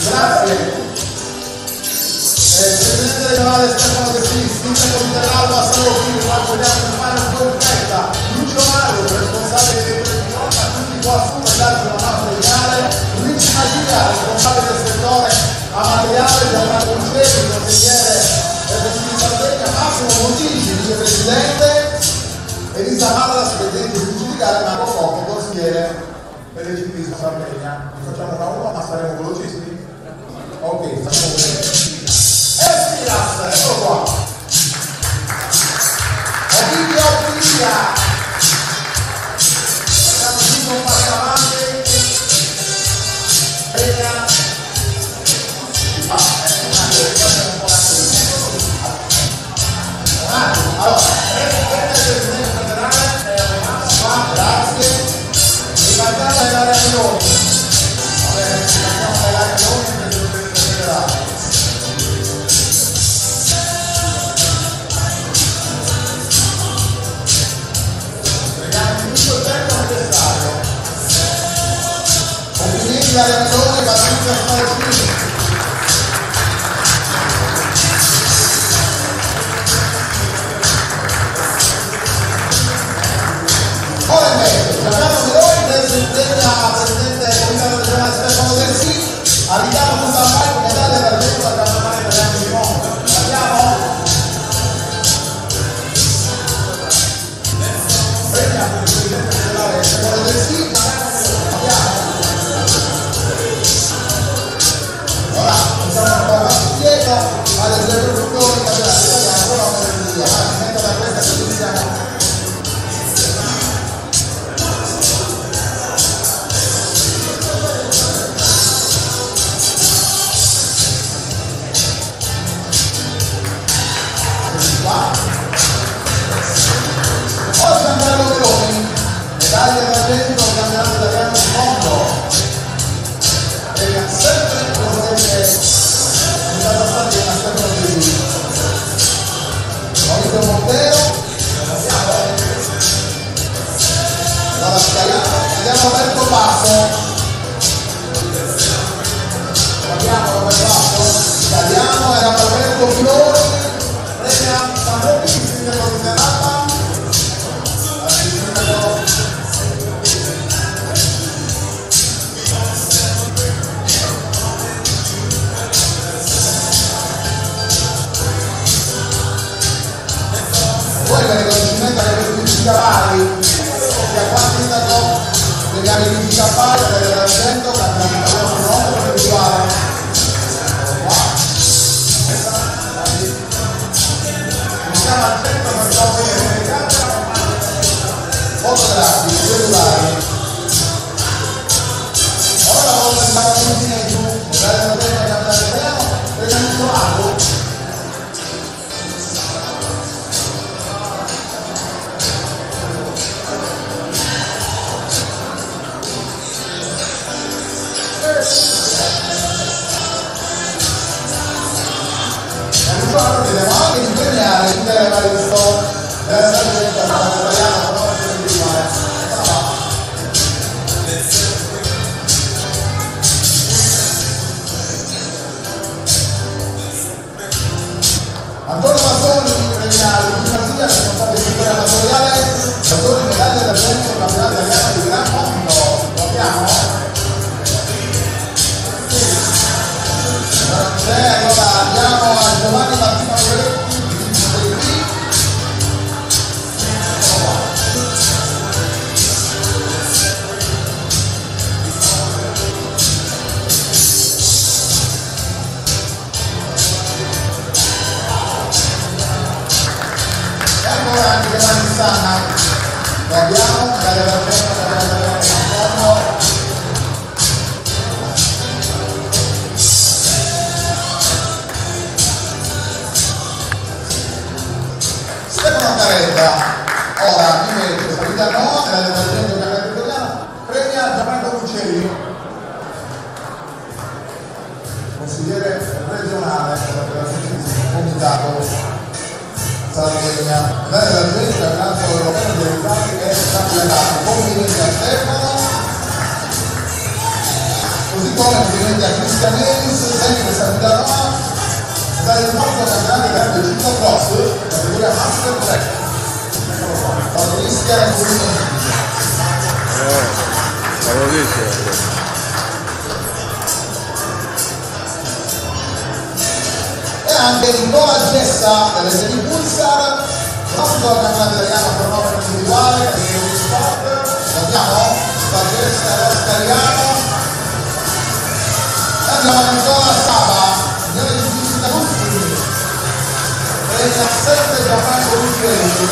Grazie. Presidente regionale Stefano De Sis, sindaco di Terralba, Salo Fini, Marco Diamo di Fano, Cortetta, Lucio Mario, responsabile dei presidenti, a tutti qua su per darci una mano regionale, Luigi Magia, responsabile del settore amatoriale, Gianmarco Luceri, consigliere del Consiglio di Sardegna, Massimo Montini, vicepresidente, Elisa Giusto Sardegna, ne facciamo una a uno, ma saremo velocisti? Ok, facciamo vedere. Espiras, eccolo qua. Ovidio Piglia. Facciamo tutto un passo avanti. Bella. Allora, presidente federale è arrivato qua, grazie. Ripartiamo dall'area Leoni. Ripartiamo dall'area Leoni del presidente federale. Prendiamo tutto il tempo necessario. Complimenti all'area Leoni, Patrizia Spalacini. Ora invece, Giancarlo Meloni, presidente Comitato regionale Stefano Del Sì, arriviamo con San medaglia d'argento al campionato italiano di mondo. Andiamo? Prendiamo il presidente regionale Stefano Del Sì, andiamo? Ora, facciamo un po' avanti indietro, alle due produttori, campionato italiano, però non è via, si mette da questa che iniziamo. Oggi Giancarlo Meloni, medaglia d'argento al campionato italiano del mondo. Premia sempre il presidente Comitato Sardegna Stefano Del Sì. Maurizio Montero, Laura Scaiano, andiamo a Roberto Basso. Abbiamo Roberto Basso, italiano, era Roberto Filoni, premia San Rocco, il sindaco di Serrata. Poi per il riconoscimento alle questi cavalli, sia qua sindaco degli amici cavalli, dell'argento, campionato italiano di mondo individuale. Iniziamo al centro per far vedere le camere, fotografi, cellulari. Ora la volta andiamo tutti nei giù, medaglia d'argento al campionato italiano, prendiamo il lago. Vediamo anche di premiare tutte le varie persone dell'argento al campionato italiano, però non si individuale. Antonio Mazzoni, premiare tutti i Marsiglia che sono stati in vittoria amatoriale, Mazzoni medaglia d'argento al campionato italiano di Gran Mondo. Lo abbiamo? Allora andiamo a Giovanni Martino Gretti, del qui. E ancora anche Giovanni Sanna, lo abbiamo, medaglia d'argento, medaglia d'argento del mondo. Stefano Caretta, ora invece salita no, medaglia d'argento del campionato italiano, premia Gianfranco Luccelli, consigliere regionale della Comitato Sardegna, medaglia d'argento del campionato europeo dei risultati e campionato. Complimenti a Stefano, così come complimenti a Cristian Elis, sempre salita no. Dal nostro canale grande ciclocross, categoria Master 3. Patricia e complimenti. E anche Nicola Gessa delle serie Pulsar, nostro campionato italiano per 9 individuale, categoria di sport. Lo abbiamo? Gessa e Oscariano. seguenti.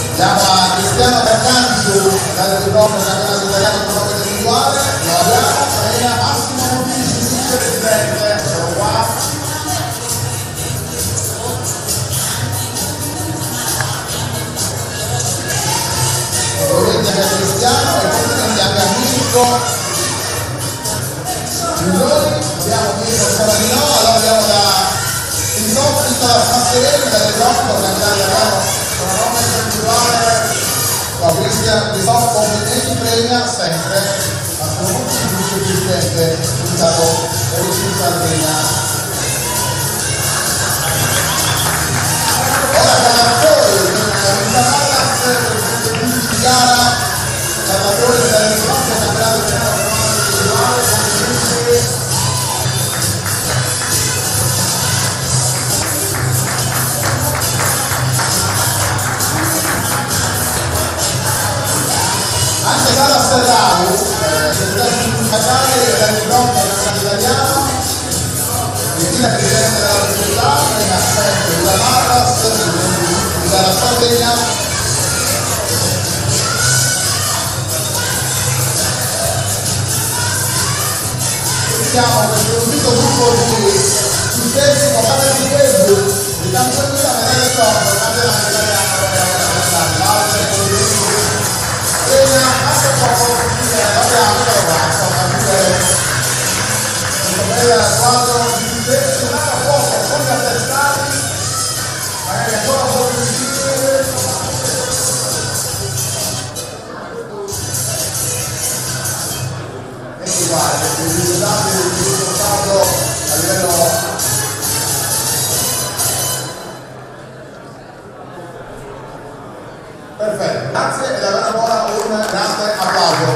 Andiamo a Cristiano Berganti dal diploma campionato italiano in prova individuale, lo abbiamo, premia Massimo Montini, vicepresidente, eccolo qua. Complimenti anche a Cristiano e complimenti anche a Mirko Giulioni, abbiamo Mirko Saladino, allora abbiamo da Crisoffi Mascherelli, da Lebronico, organizzati da loro. No, Cristian Crisoffi, complimenti, premia sempre Massimo Montini, vicepresidente, invitato per il Sardegna. Ora Calatori, Luisa Mallas, presidente di gara, Calatori della Lebronico, campionato individuale, complimenti. Anche Sara Serrao, segretario sindacale del Bronco campionato italiano, Cristina presidente della società, premia sempre Luisa Mallas, dalla Sardegna. Siamo questo unico gruppo di successi canale di Facebook, di campionata medaglia d'oro, campionato italiano premia anche poco, abbiamo questo quadro di successi, non era poco, con gli avversari, magari ancora un po' più difficile. E guarda, i risultati del risultato a livello perfetto, grazie e da ora un grande applauso.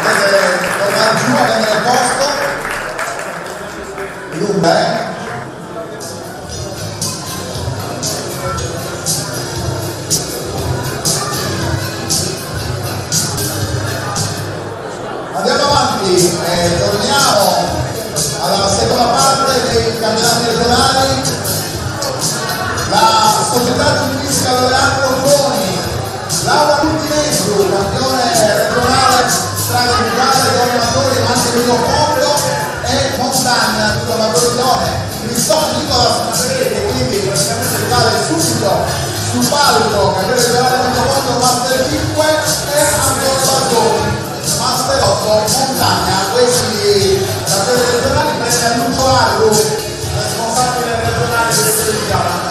Potete tornare giù a prendere il posto. Lunga, Andiamo avanti, torniamo alla seconda parte dei campionati regionali. La società ciclistica Loredano Borboni, Laura Multimesu, campione regionale strada individuale, donne amatori, ma anche primo fondo, e Montagna, tutto amatore di donne, Cristoforo Nicolas Mascherelli, quindi praticamente rimane subito sul palco, campione regionale primo fondo, Master 5 e Antonio Bazzoni, Master 8, Montagna. Questi campioni regionali, premia Lucio Arru, responsabile regionale del Serigliano.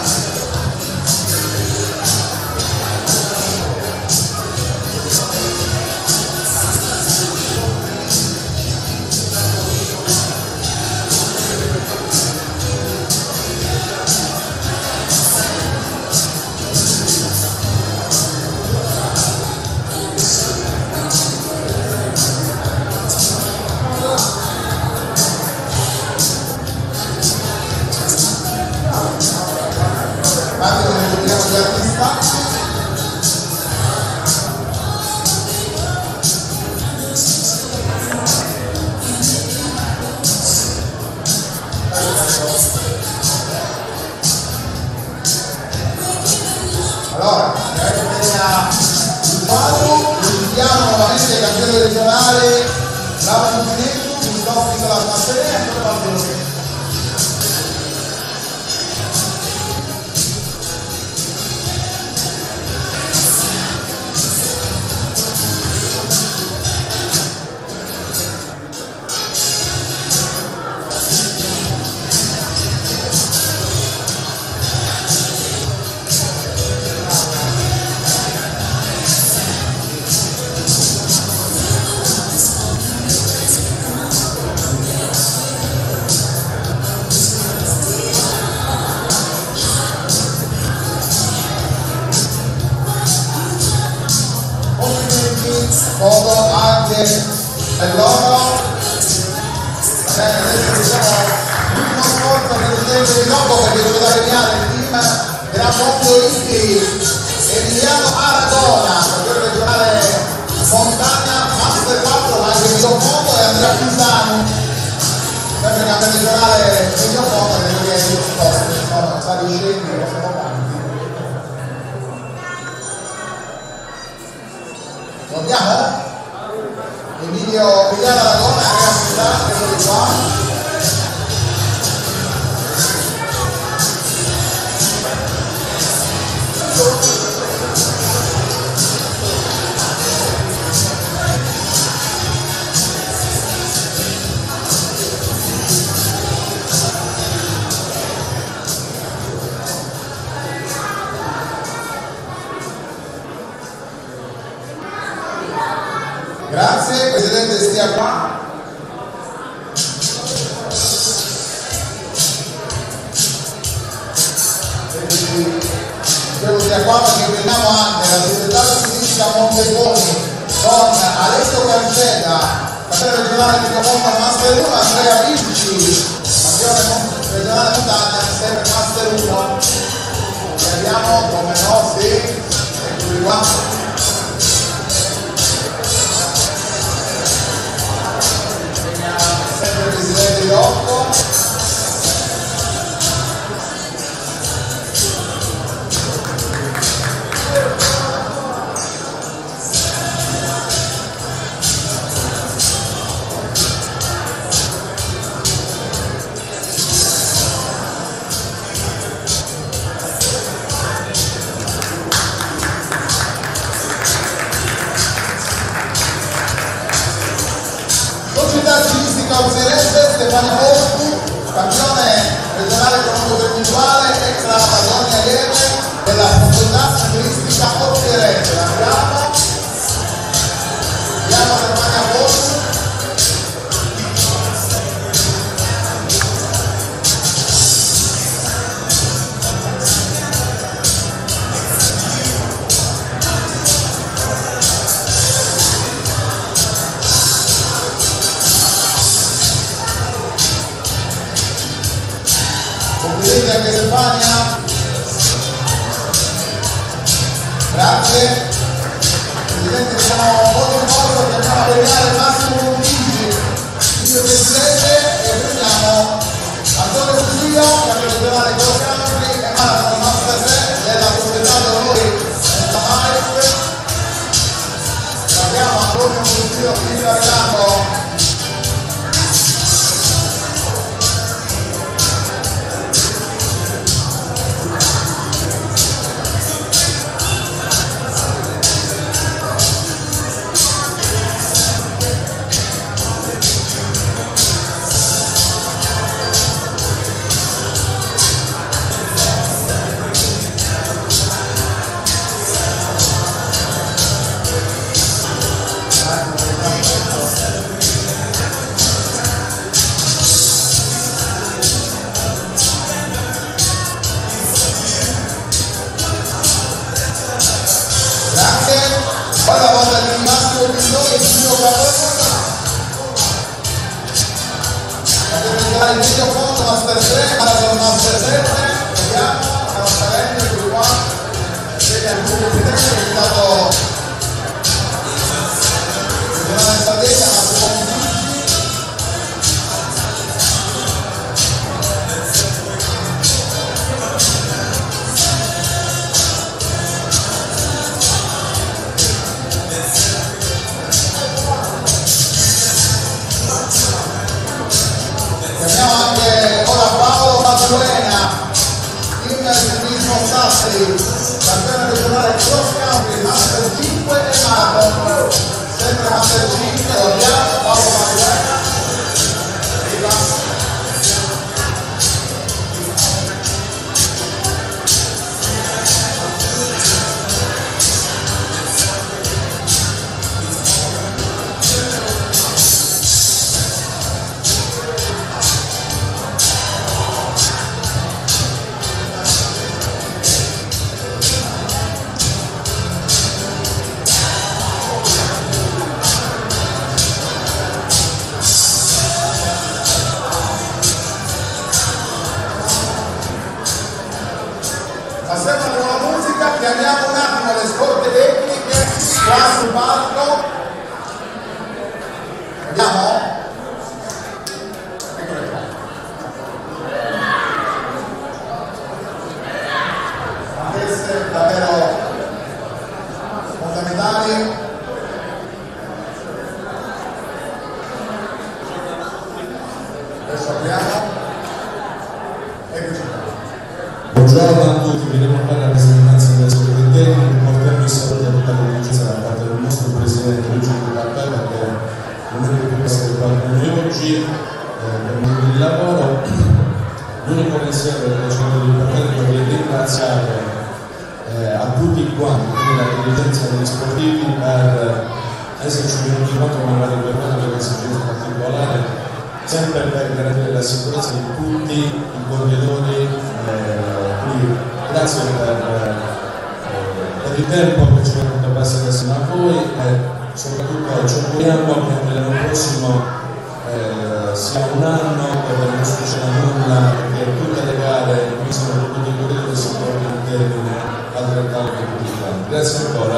Allora, il quadro, invitiamo nuovamente i campioni regionali, Laura Multimesu, Cristoforo Nicolas Mascherelli e Antonio Bazzoni. Foto anche per loro. Adesso diciamo l'ultimo sforzo per il tempo di dopo, perché doveva premiare il team della Mondoisti Emiliano Aragona, campione regionale Montagna, Io Emiliano Aragona, Andrea Santana, eccoli qua. Grazie, Presidente stia qua. Devo stia qua perché veniamo anche la segretaria sinistra Monteponi con Alessio Cancetta, campione regionale di Monta Master 1, Andrea Vinci, campione regionale montagna, sempre Master 1. E abbiamo, come no, sì, eccoli qua. Sempre il Presidente Iocco. Società Sciistica Auxerese, Stefano Boscu, campione regionale economico virtuale, ex la Patagonia Lieve della Società Sciistica Auxerese. Andiamo Stefano Boscu. Complimenti anche Stefania. Grazie. Presidente, siamo molto contenti che andiamo a premiare Massimo Montigi, vicepresidente, e premiamo Antonio Fusilio, campione regionale cross country e marathon master 3 della Società d'Onori della MAIF. Abbiamo Antonio Fusilio qui arrivando. Poi la volta di Massimo Pindoni e Giulio Carrozza, per il video fondo Master 3, Marathon Master 7, vediamo, stiamo salendo qui qua, vede alcuni presidenti che è stato regionale Sardegna, Massimo Pindoni. Chiamiamo anche ora Paolo Mazzolena, in ciclismo Sassari, campione regionale cross country, Master 5 e Marathon, sempre Master 5, lo abbiamo, Paolo Mazzolena. Passiamo alla nuova musica, chiamiamo un attimo le scorte tecniche qua sul palco. Vediamo? Eccole qua. Queste davvero fondamentali. Eccoci qua.
Buongiorno a tutti, vi devo fare la rappresentanza della segreteria, portiamo i saluti a tutta la Luigi da parte del nostro presidente Luigi Di Cappella che non è più essere qua con noi oggi per motivi di lavoro. L'unico pensiero che cerco di portare è di ringraziare a tutti quanti, quindi la dirigenza degli sportivi per esserci venuti contro una riguardata per l'esigenza particolare, sempre per garantire la sicurezza di tutti i corridori. Quindi grazie per il tempo che ci avete passato assieme a voi e soprattutto ci auguriamo che l'anno prossimo sia un anno dove non succeda nulla, che tutte le gare iniziano tutti i corridori si portano in termine altrettanto che tutti quanti. Grazie ancora.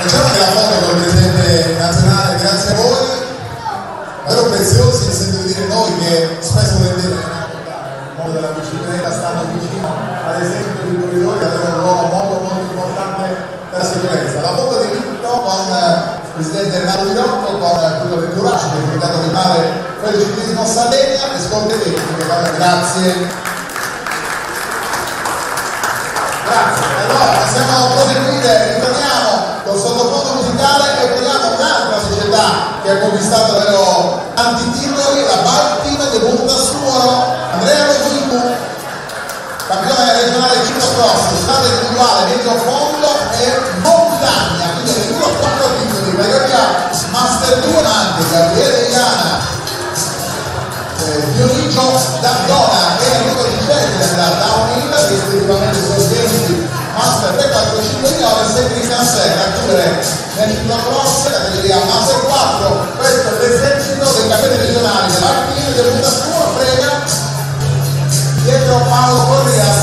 Facciamo anche la foto con il Presidente nazionale, grazie a voi, davvero preziosi, nel senso di dire noi che spesso volete nel mondo della bicicletta stanno vicino ad esempio dei corridori, avere un ruolo molto importante per la sicurezza. La foto di Vitto con il Presidente Renato Di Rocco, con quello del Courage, che è invitato di fare per il ciclismo Sardegna, e scorderete, grazie. Grazie, allora possiamo proseguire, ritorniamo col sottofondo musicale e prendiamo un'altra società che ha conquistato davvero tanti titoli, la Bike Team di Montassuolo, Andrea Lovico, campione regionale ciclocross, strada individuale, medio fondo e montagna, quindi addirittura 4 titoli, categoria Master 2, ma anche Gabriele Iana, Dionigio D'Ardona e Enrico Gigelli della Downhill, rispettivamente sorgenti Master 3, 4, 5 junior e 6 Cristian Serra a chiudere nel ciclocross categoria Master 4. Questo è l'esercito dei campioni regionali della Team del Montassuolo. Prega dietro Paolo Corrias,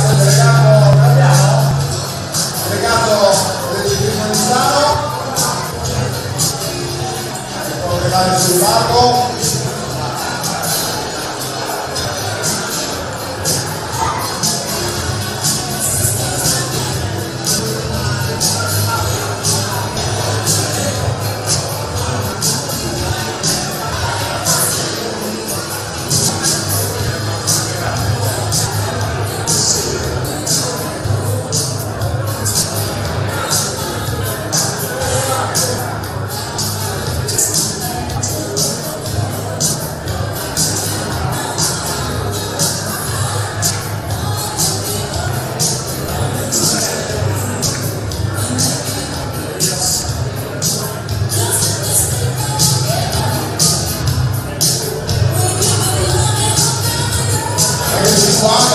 delegato del ciclismo di Stato, eccolo che va sul palco.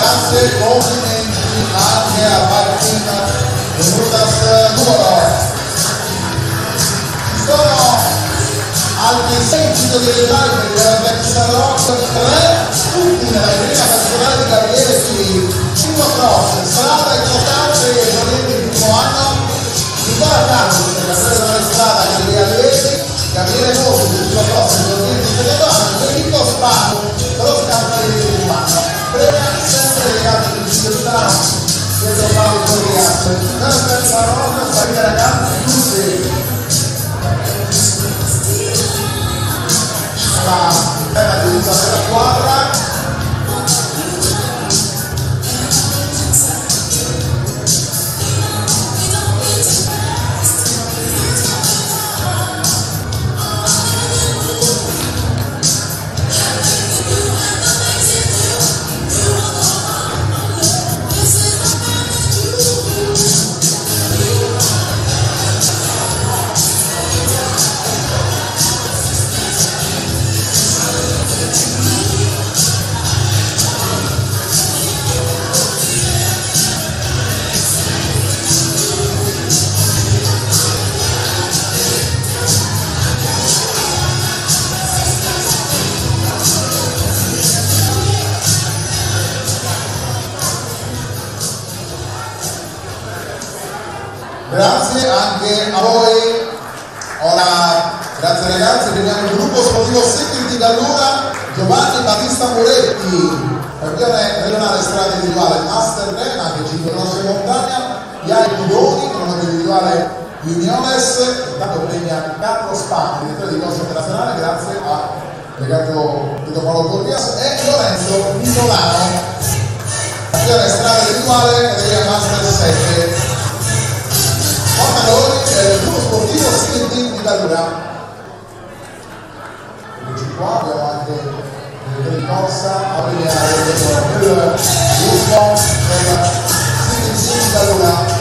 Grazie, complimenti anche a Martina Brutas Numero. Ci sono altri 6 titoli regionali per il Black Star Rock, 3 tutti nella prima nazionale di Gabriele Fili, 5 cross, strada e costante e giornate il primo anno, Nicola Carlos, che ha preso la strada Gabriele Alvesi, Gabriele Mosi, il primo cross e giornate il secondo anno, e Nico Spano, per lo scambio del primo anno. Prega sempre legato di città, dietro Paolo Corrias, nella terza ronda, salite ragazzi tutti. La terra di tutta della squadra. Grazie anche a voi. Ora, grazie ragazzi, vediamo il gruppo sportivo Security Gallura, Giovanni Battista Moretti, campione regionale strada individuale Master 3, anche 5 cross in montagna, Iai Tudoni, cronometro individuale Uniones, intanto premia Carlo Spagna, direttore di corso internazionale, grazie a legato Tito Paolo Corrias, e Lorenzo Nicolano, azione strada rituale, categoria Master 7. Portatori del gruppo sportivo Silenti di Gallura. Eccoci qua, abbiamo anche il direttore di corsa a premiare il gruppo del Silenti di Gallura.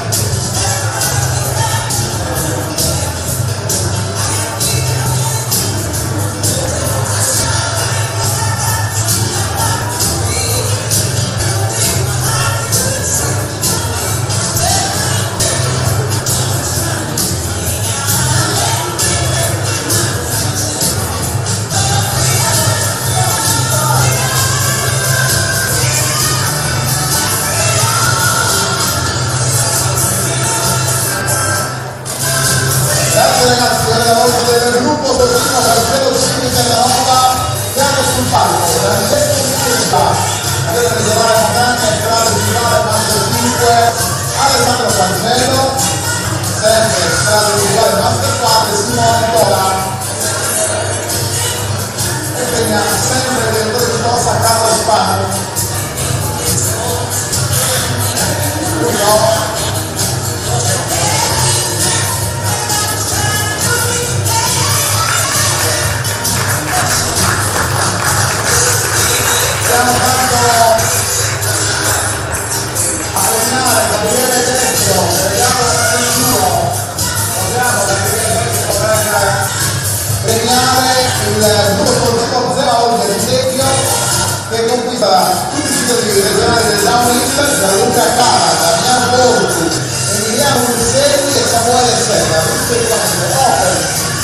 Che conquista tutti i titoli regionali del downhill, da Luca Cara, Damiano Bortu, Emiliano Urselli e Samuele Serra, rispettivamente Open,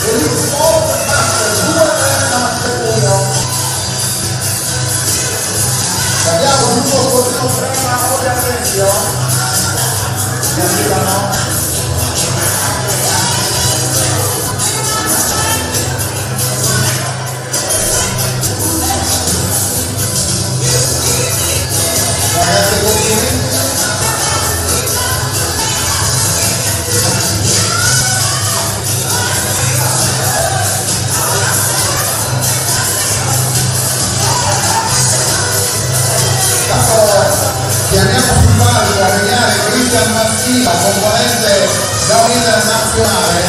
Elite Sport, Master 2 e Master 1. Abbiamo un gruppo sportivo prima, ora di Arrezio, che arrivano. Chiamiamo sul palco a premiare Cristian Massima, componente downhill nazionale.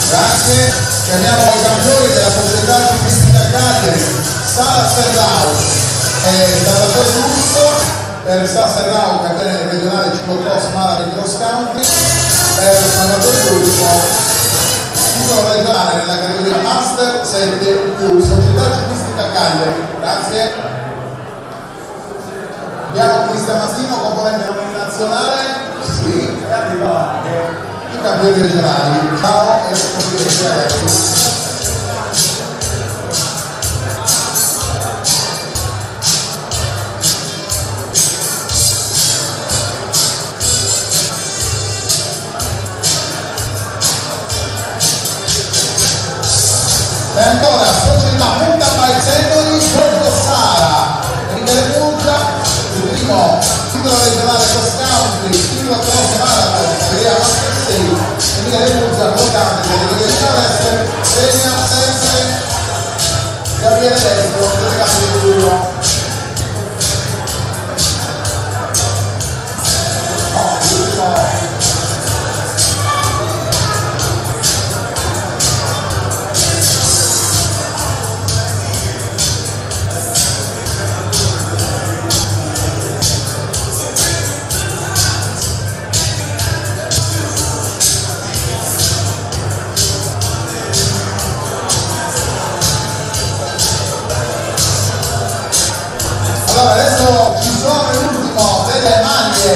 Grazie. Chiamiamo i campioni della società ciclistica Cagliari, Sara Serrao e Salvatore Russo. Per Sara Serrao, campione regionale ciclocross marathon cross country, per Salvatore Russo, titolo regionale nella categoria Master 7+, società ciclistica Cagliari. Grazie. Abbiamo Cristian Massimo, componente nazionale. Sì, e arriva anche i campioni regionali. Ciao e complimenti a tutti. E ancora società Punta Paesendoli, Borgo Sara, Emilia Murgia, il primo titolo regionale cross country, titolo cross marathon, categoria Master 6, Emilia Murgia, cross country, categoria Celeste, segna sempre Gabriele Destro, delegato di Turno. Allora adesso ci sono l'ultimo delle maglie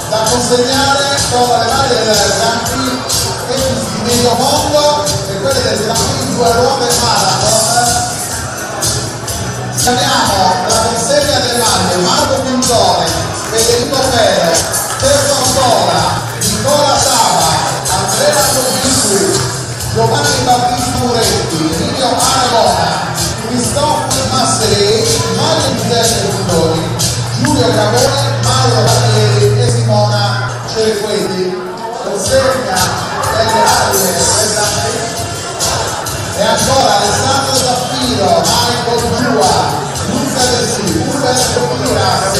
da consegnare, sono le maglie del Grand Prix di medio mondo e quelle del Grand Prix 2 ruote marathon. Chiamiamo la consegna delle maglie Marco Pintore, Federico Pero, Sergio Angola, Nicola Saba, Andrea Sofisu, Giovanni Battista Muretti, Emilio Aragona, Christophe Masseri, Mario Giuseppe Fundoni, Giulio Cavone, Mauro Ranieri e Simona Cerequeti. Consegna delle aree e ancora Alessandro Zaffiro, Michael Giua, Luca Dessi, Umberto Piras,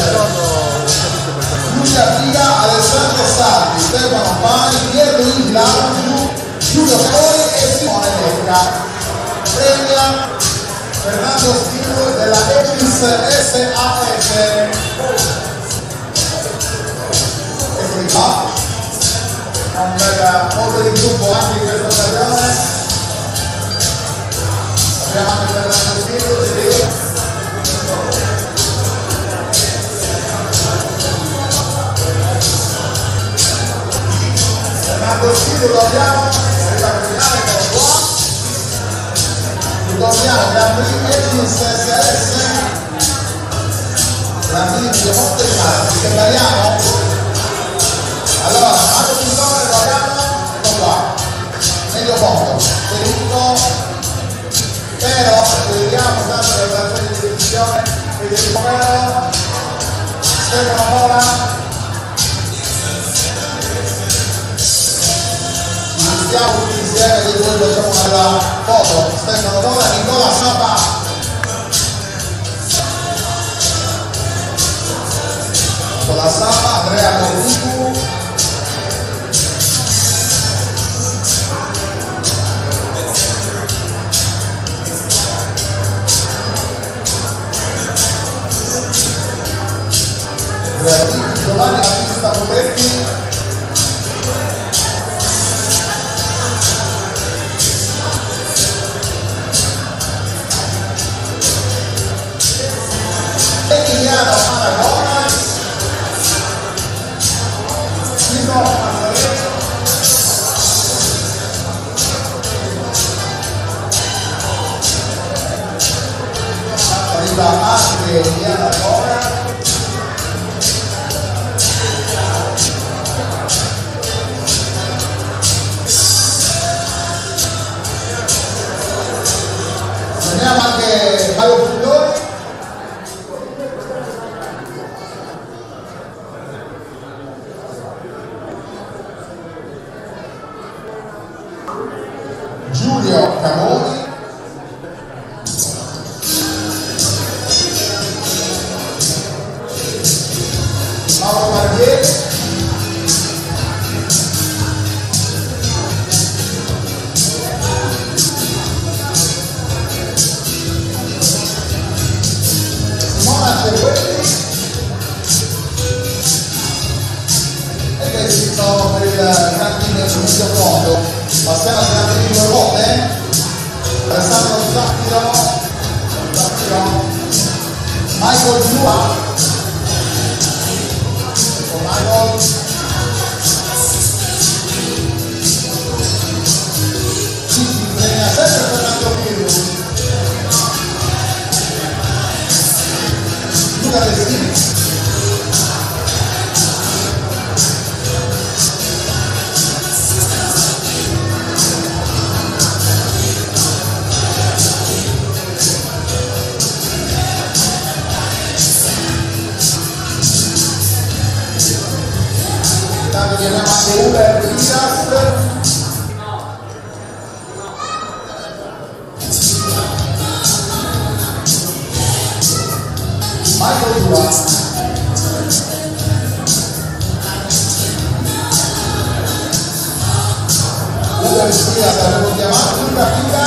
Lucia Figa, Alessandro Sardi, Stefano Pani, Pierluigi Laugiu, Giulio Cavoni e Simone Lecca. Premia Fernando Stilo della Ecis SAS. Eccoli qua, un bel modo di gruppo anche in questa occasione. Abbiamo anche Fernando Stilo, Fernando Stilo lo abbiamo, ricordiamo Gambrini Ecis SS, Gambrini di Monte Carlo, che variamo? Allora, Marco Pintore lo abbiamo, ecco qua, medio fondo, Federico, però vediamo tanto le operazioni di decisione, Federico Pero, Stefano Mola, iniziamo tutti insieme di cui facciamo una bella foto. Stefano Mola, Nicola Sapa, Nicola Sapa, Andrea Corricu, Giovanni Battista Potetti, Emiliano Aragona, Tito Mazzaretto, arriva anche Emiliano Aragona, vediamo anche Mario Fundoni, Giulio Cavoni, Mauro Marghieri, Simona Cerequeti e questi sono per il cammino sul mio fondo. Passiamo al grande primo ruote, Alessandro Zaffiro, Michael Giua, Michael, Cici, premia sempre Fernando Piru, Luca Dessi, chiamiamo anche Uber Piras, Michael Giua, Uber Piras l'avevo chiamato, Luca Figa,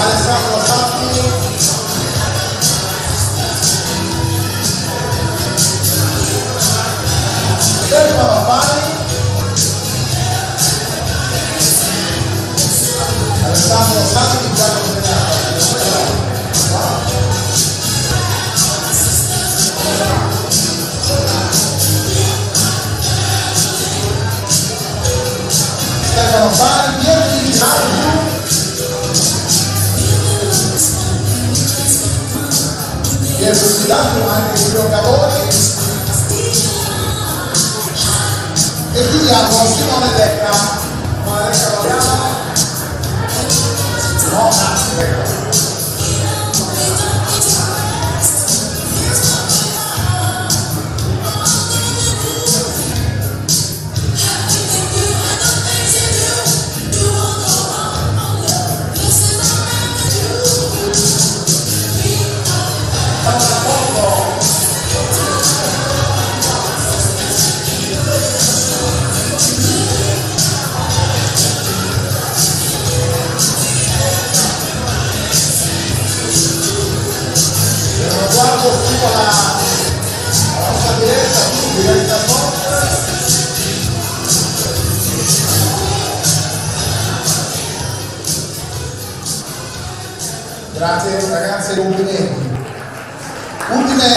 Alessandro Satti, Stefano Pani, Alessandro Satti, già consegnato. necessitati ma anche i giocatori, e chiudiamo con Simone Decca. Simone Decca lo chiama? No, ecco. Grazie ragazzi, complimenti. Ultime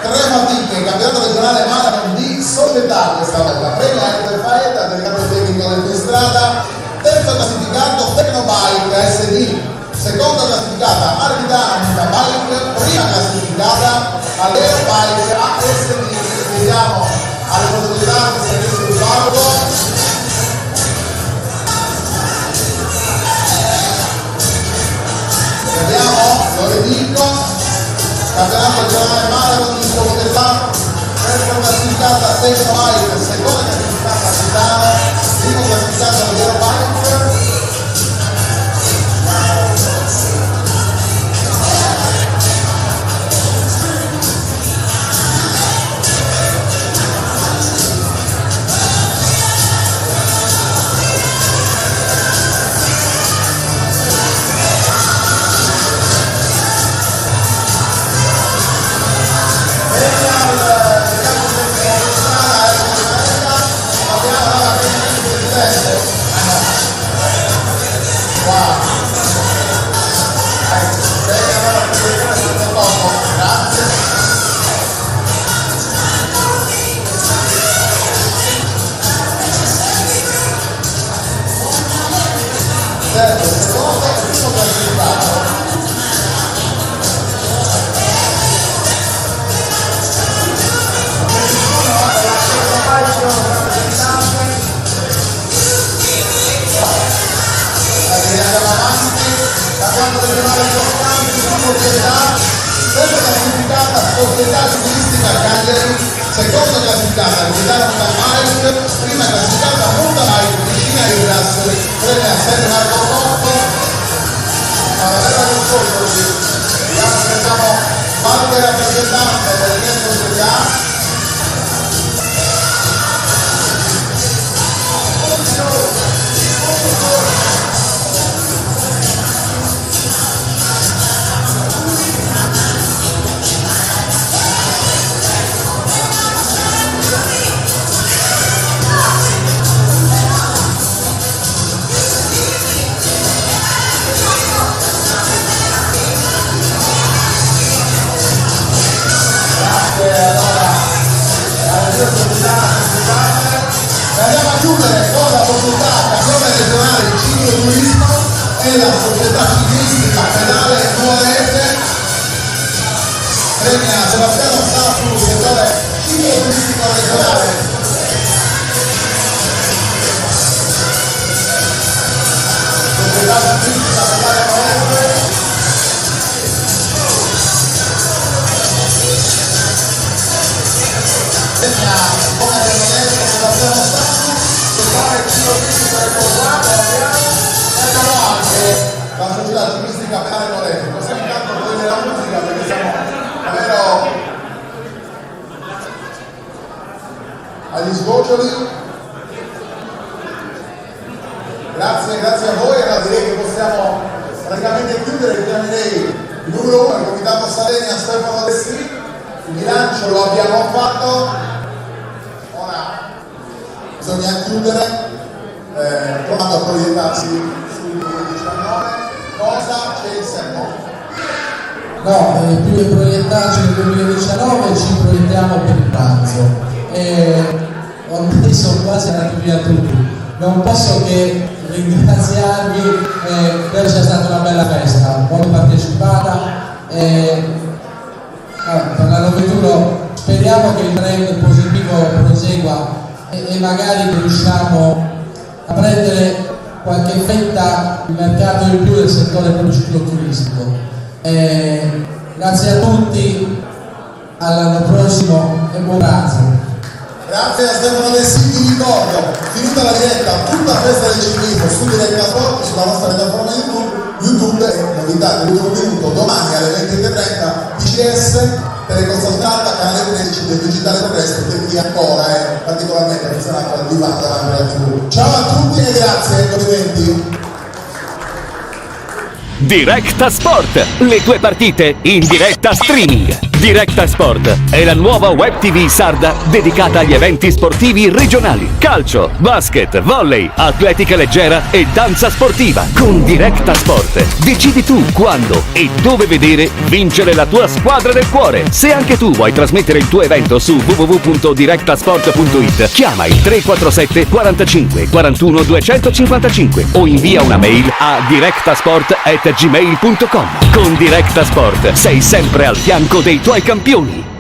3 fatiche, campionato regionale marathon di Solletà questa volta. Prima Eder Faeda, delegato tecnico del Strada, terzo classificato Tecnobike SD, seconda classificata Arvidanta Bike, prima classificata Alero Bike ASD. Chiediamo alle autorità di servizio di parco. Vediamo, lo ridico, campionato regionale marathon di Solletà, terza classificata Tecnobike, seconda classificata Arvidana, prima classificata Alero Bike. Società ciclistica Cagliari, seconda classificata Milano Mountain Bike, prima classificata Mountain Bike vicina ai Grassoli, premia San Marco Coppo. Allora, vediamo se siamo qualche rappresentante delle mie società. Andiamo a chiudere con la società campione regionale di cicloturismo e la società ciclistica pedale nuovese, premia Sebastiano Saffu, settore cicloturistico regionale. Società ciclistica pedale nuovese. Come abbiamo detto, Sebastiano Saffu, settore cicloturistico regionale. E abbiamo anche la società ciclistica pedale nuovese. Possiamo intanto prendere la musica perché siamo davvero agli sgoccioli. Grazie a voi. Allora direi che possiamo praticamente chiudere. Chiamerei il numero 1, il Comitato Sardegna Stefano Destri. Il bilancio lo abbiamo fatto, ora bisogna chiudere provando a proiettarsi sul 2019. Cosa c'è in serbo?
No, più che proiettarci nel 2019 ci proiettiamo per il pranzo. Ormai sono quasi andati via tutti. Non posso che ringraziarvi, spero sia stata una bella festa, molto partecipata. per l'anno futuro speriamo che il trend positivo prosegua e magari riusciamo a prendere qualche fetta di mercato in più del settore proprio cicloturistico. Grazie a tutti, all'anno prossimo e buon pranzo.
Grazie a Stefano Lessini, vi ricordo, finita la diretta, tutta la festa del ciclismo su Diretta Sport sulla nostra piattaforma YouTube e novità dell'ultimo minuto, domani alle 20:30 PCS, teleconsultata, canale 13 del digitale terrestre per chi ancora è particolarmente affezionato al divano davanti alla TV. Ciao a tutti e grazie, complimenti.
Diretta Sport, le tue partite in diretta streaming. Diretta Sport è la nuova web TV sarda dedicata agli eventi sportivi regionali. Calcio, basket, volley, atletica leggera e danza sportiva. Con Diretta Sport decidi tu quando e dove vedere vincere la tua squadra del cuore. Se anche tu vuoi trasmettere il tuo evento su www.direttasport.it, chiama il 347 45 41 255 o invia una mail a direttasport@gmail.com. Con Diretta Sport sei sempre al fianco dei tuoi campioni.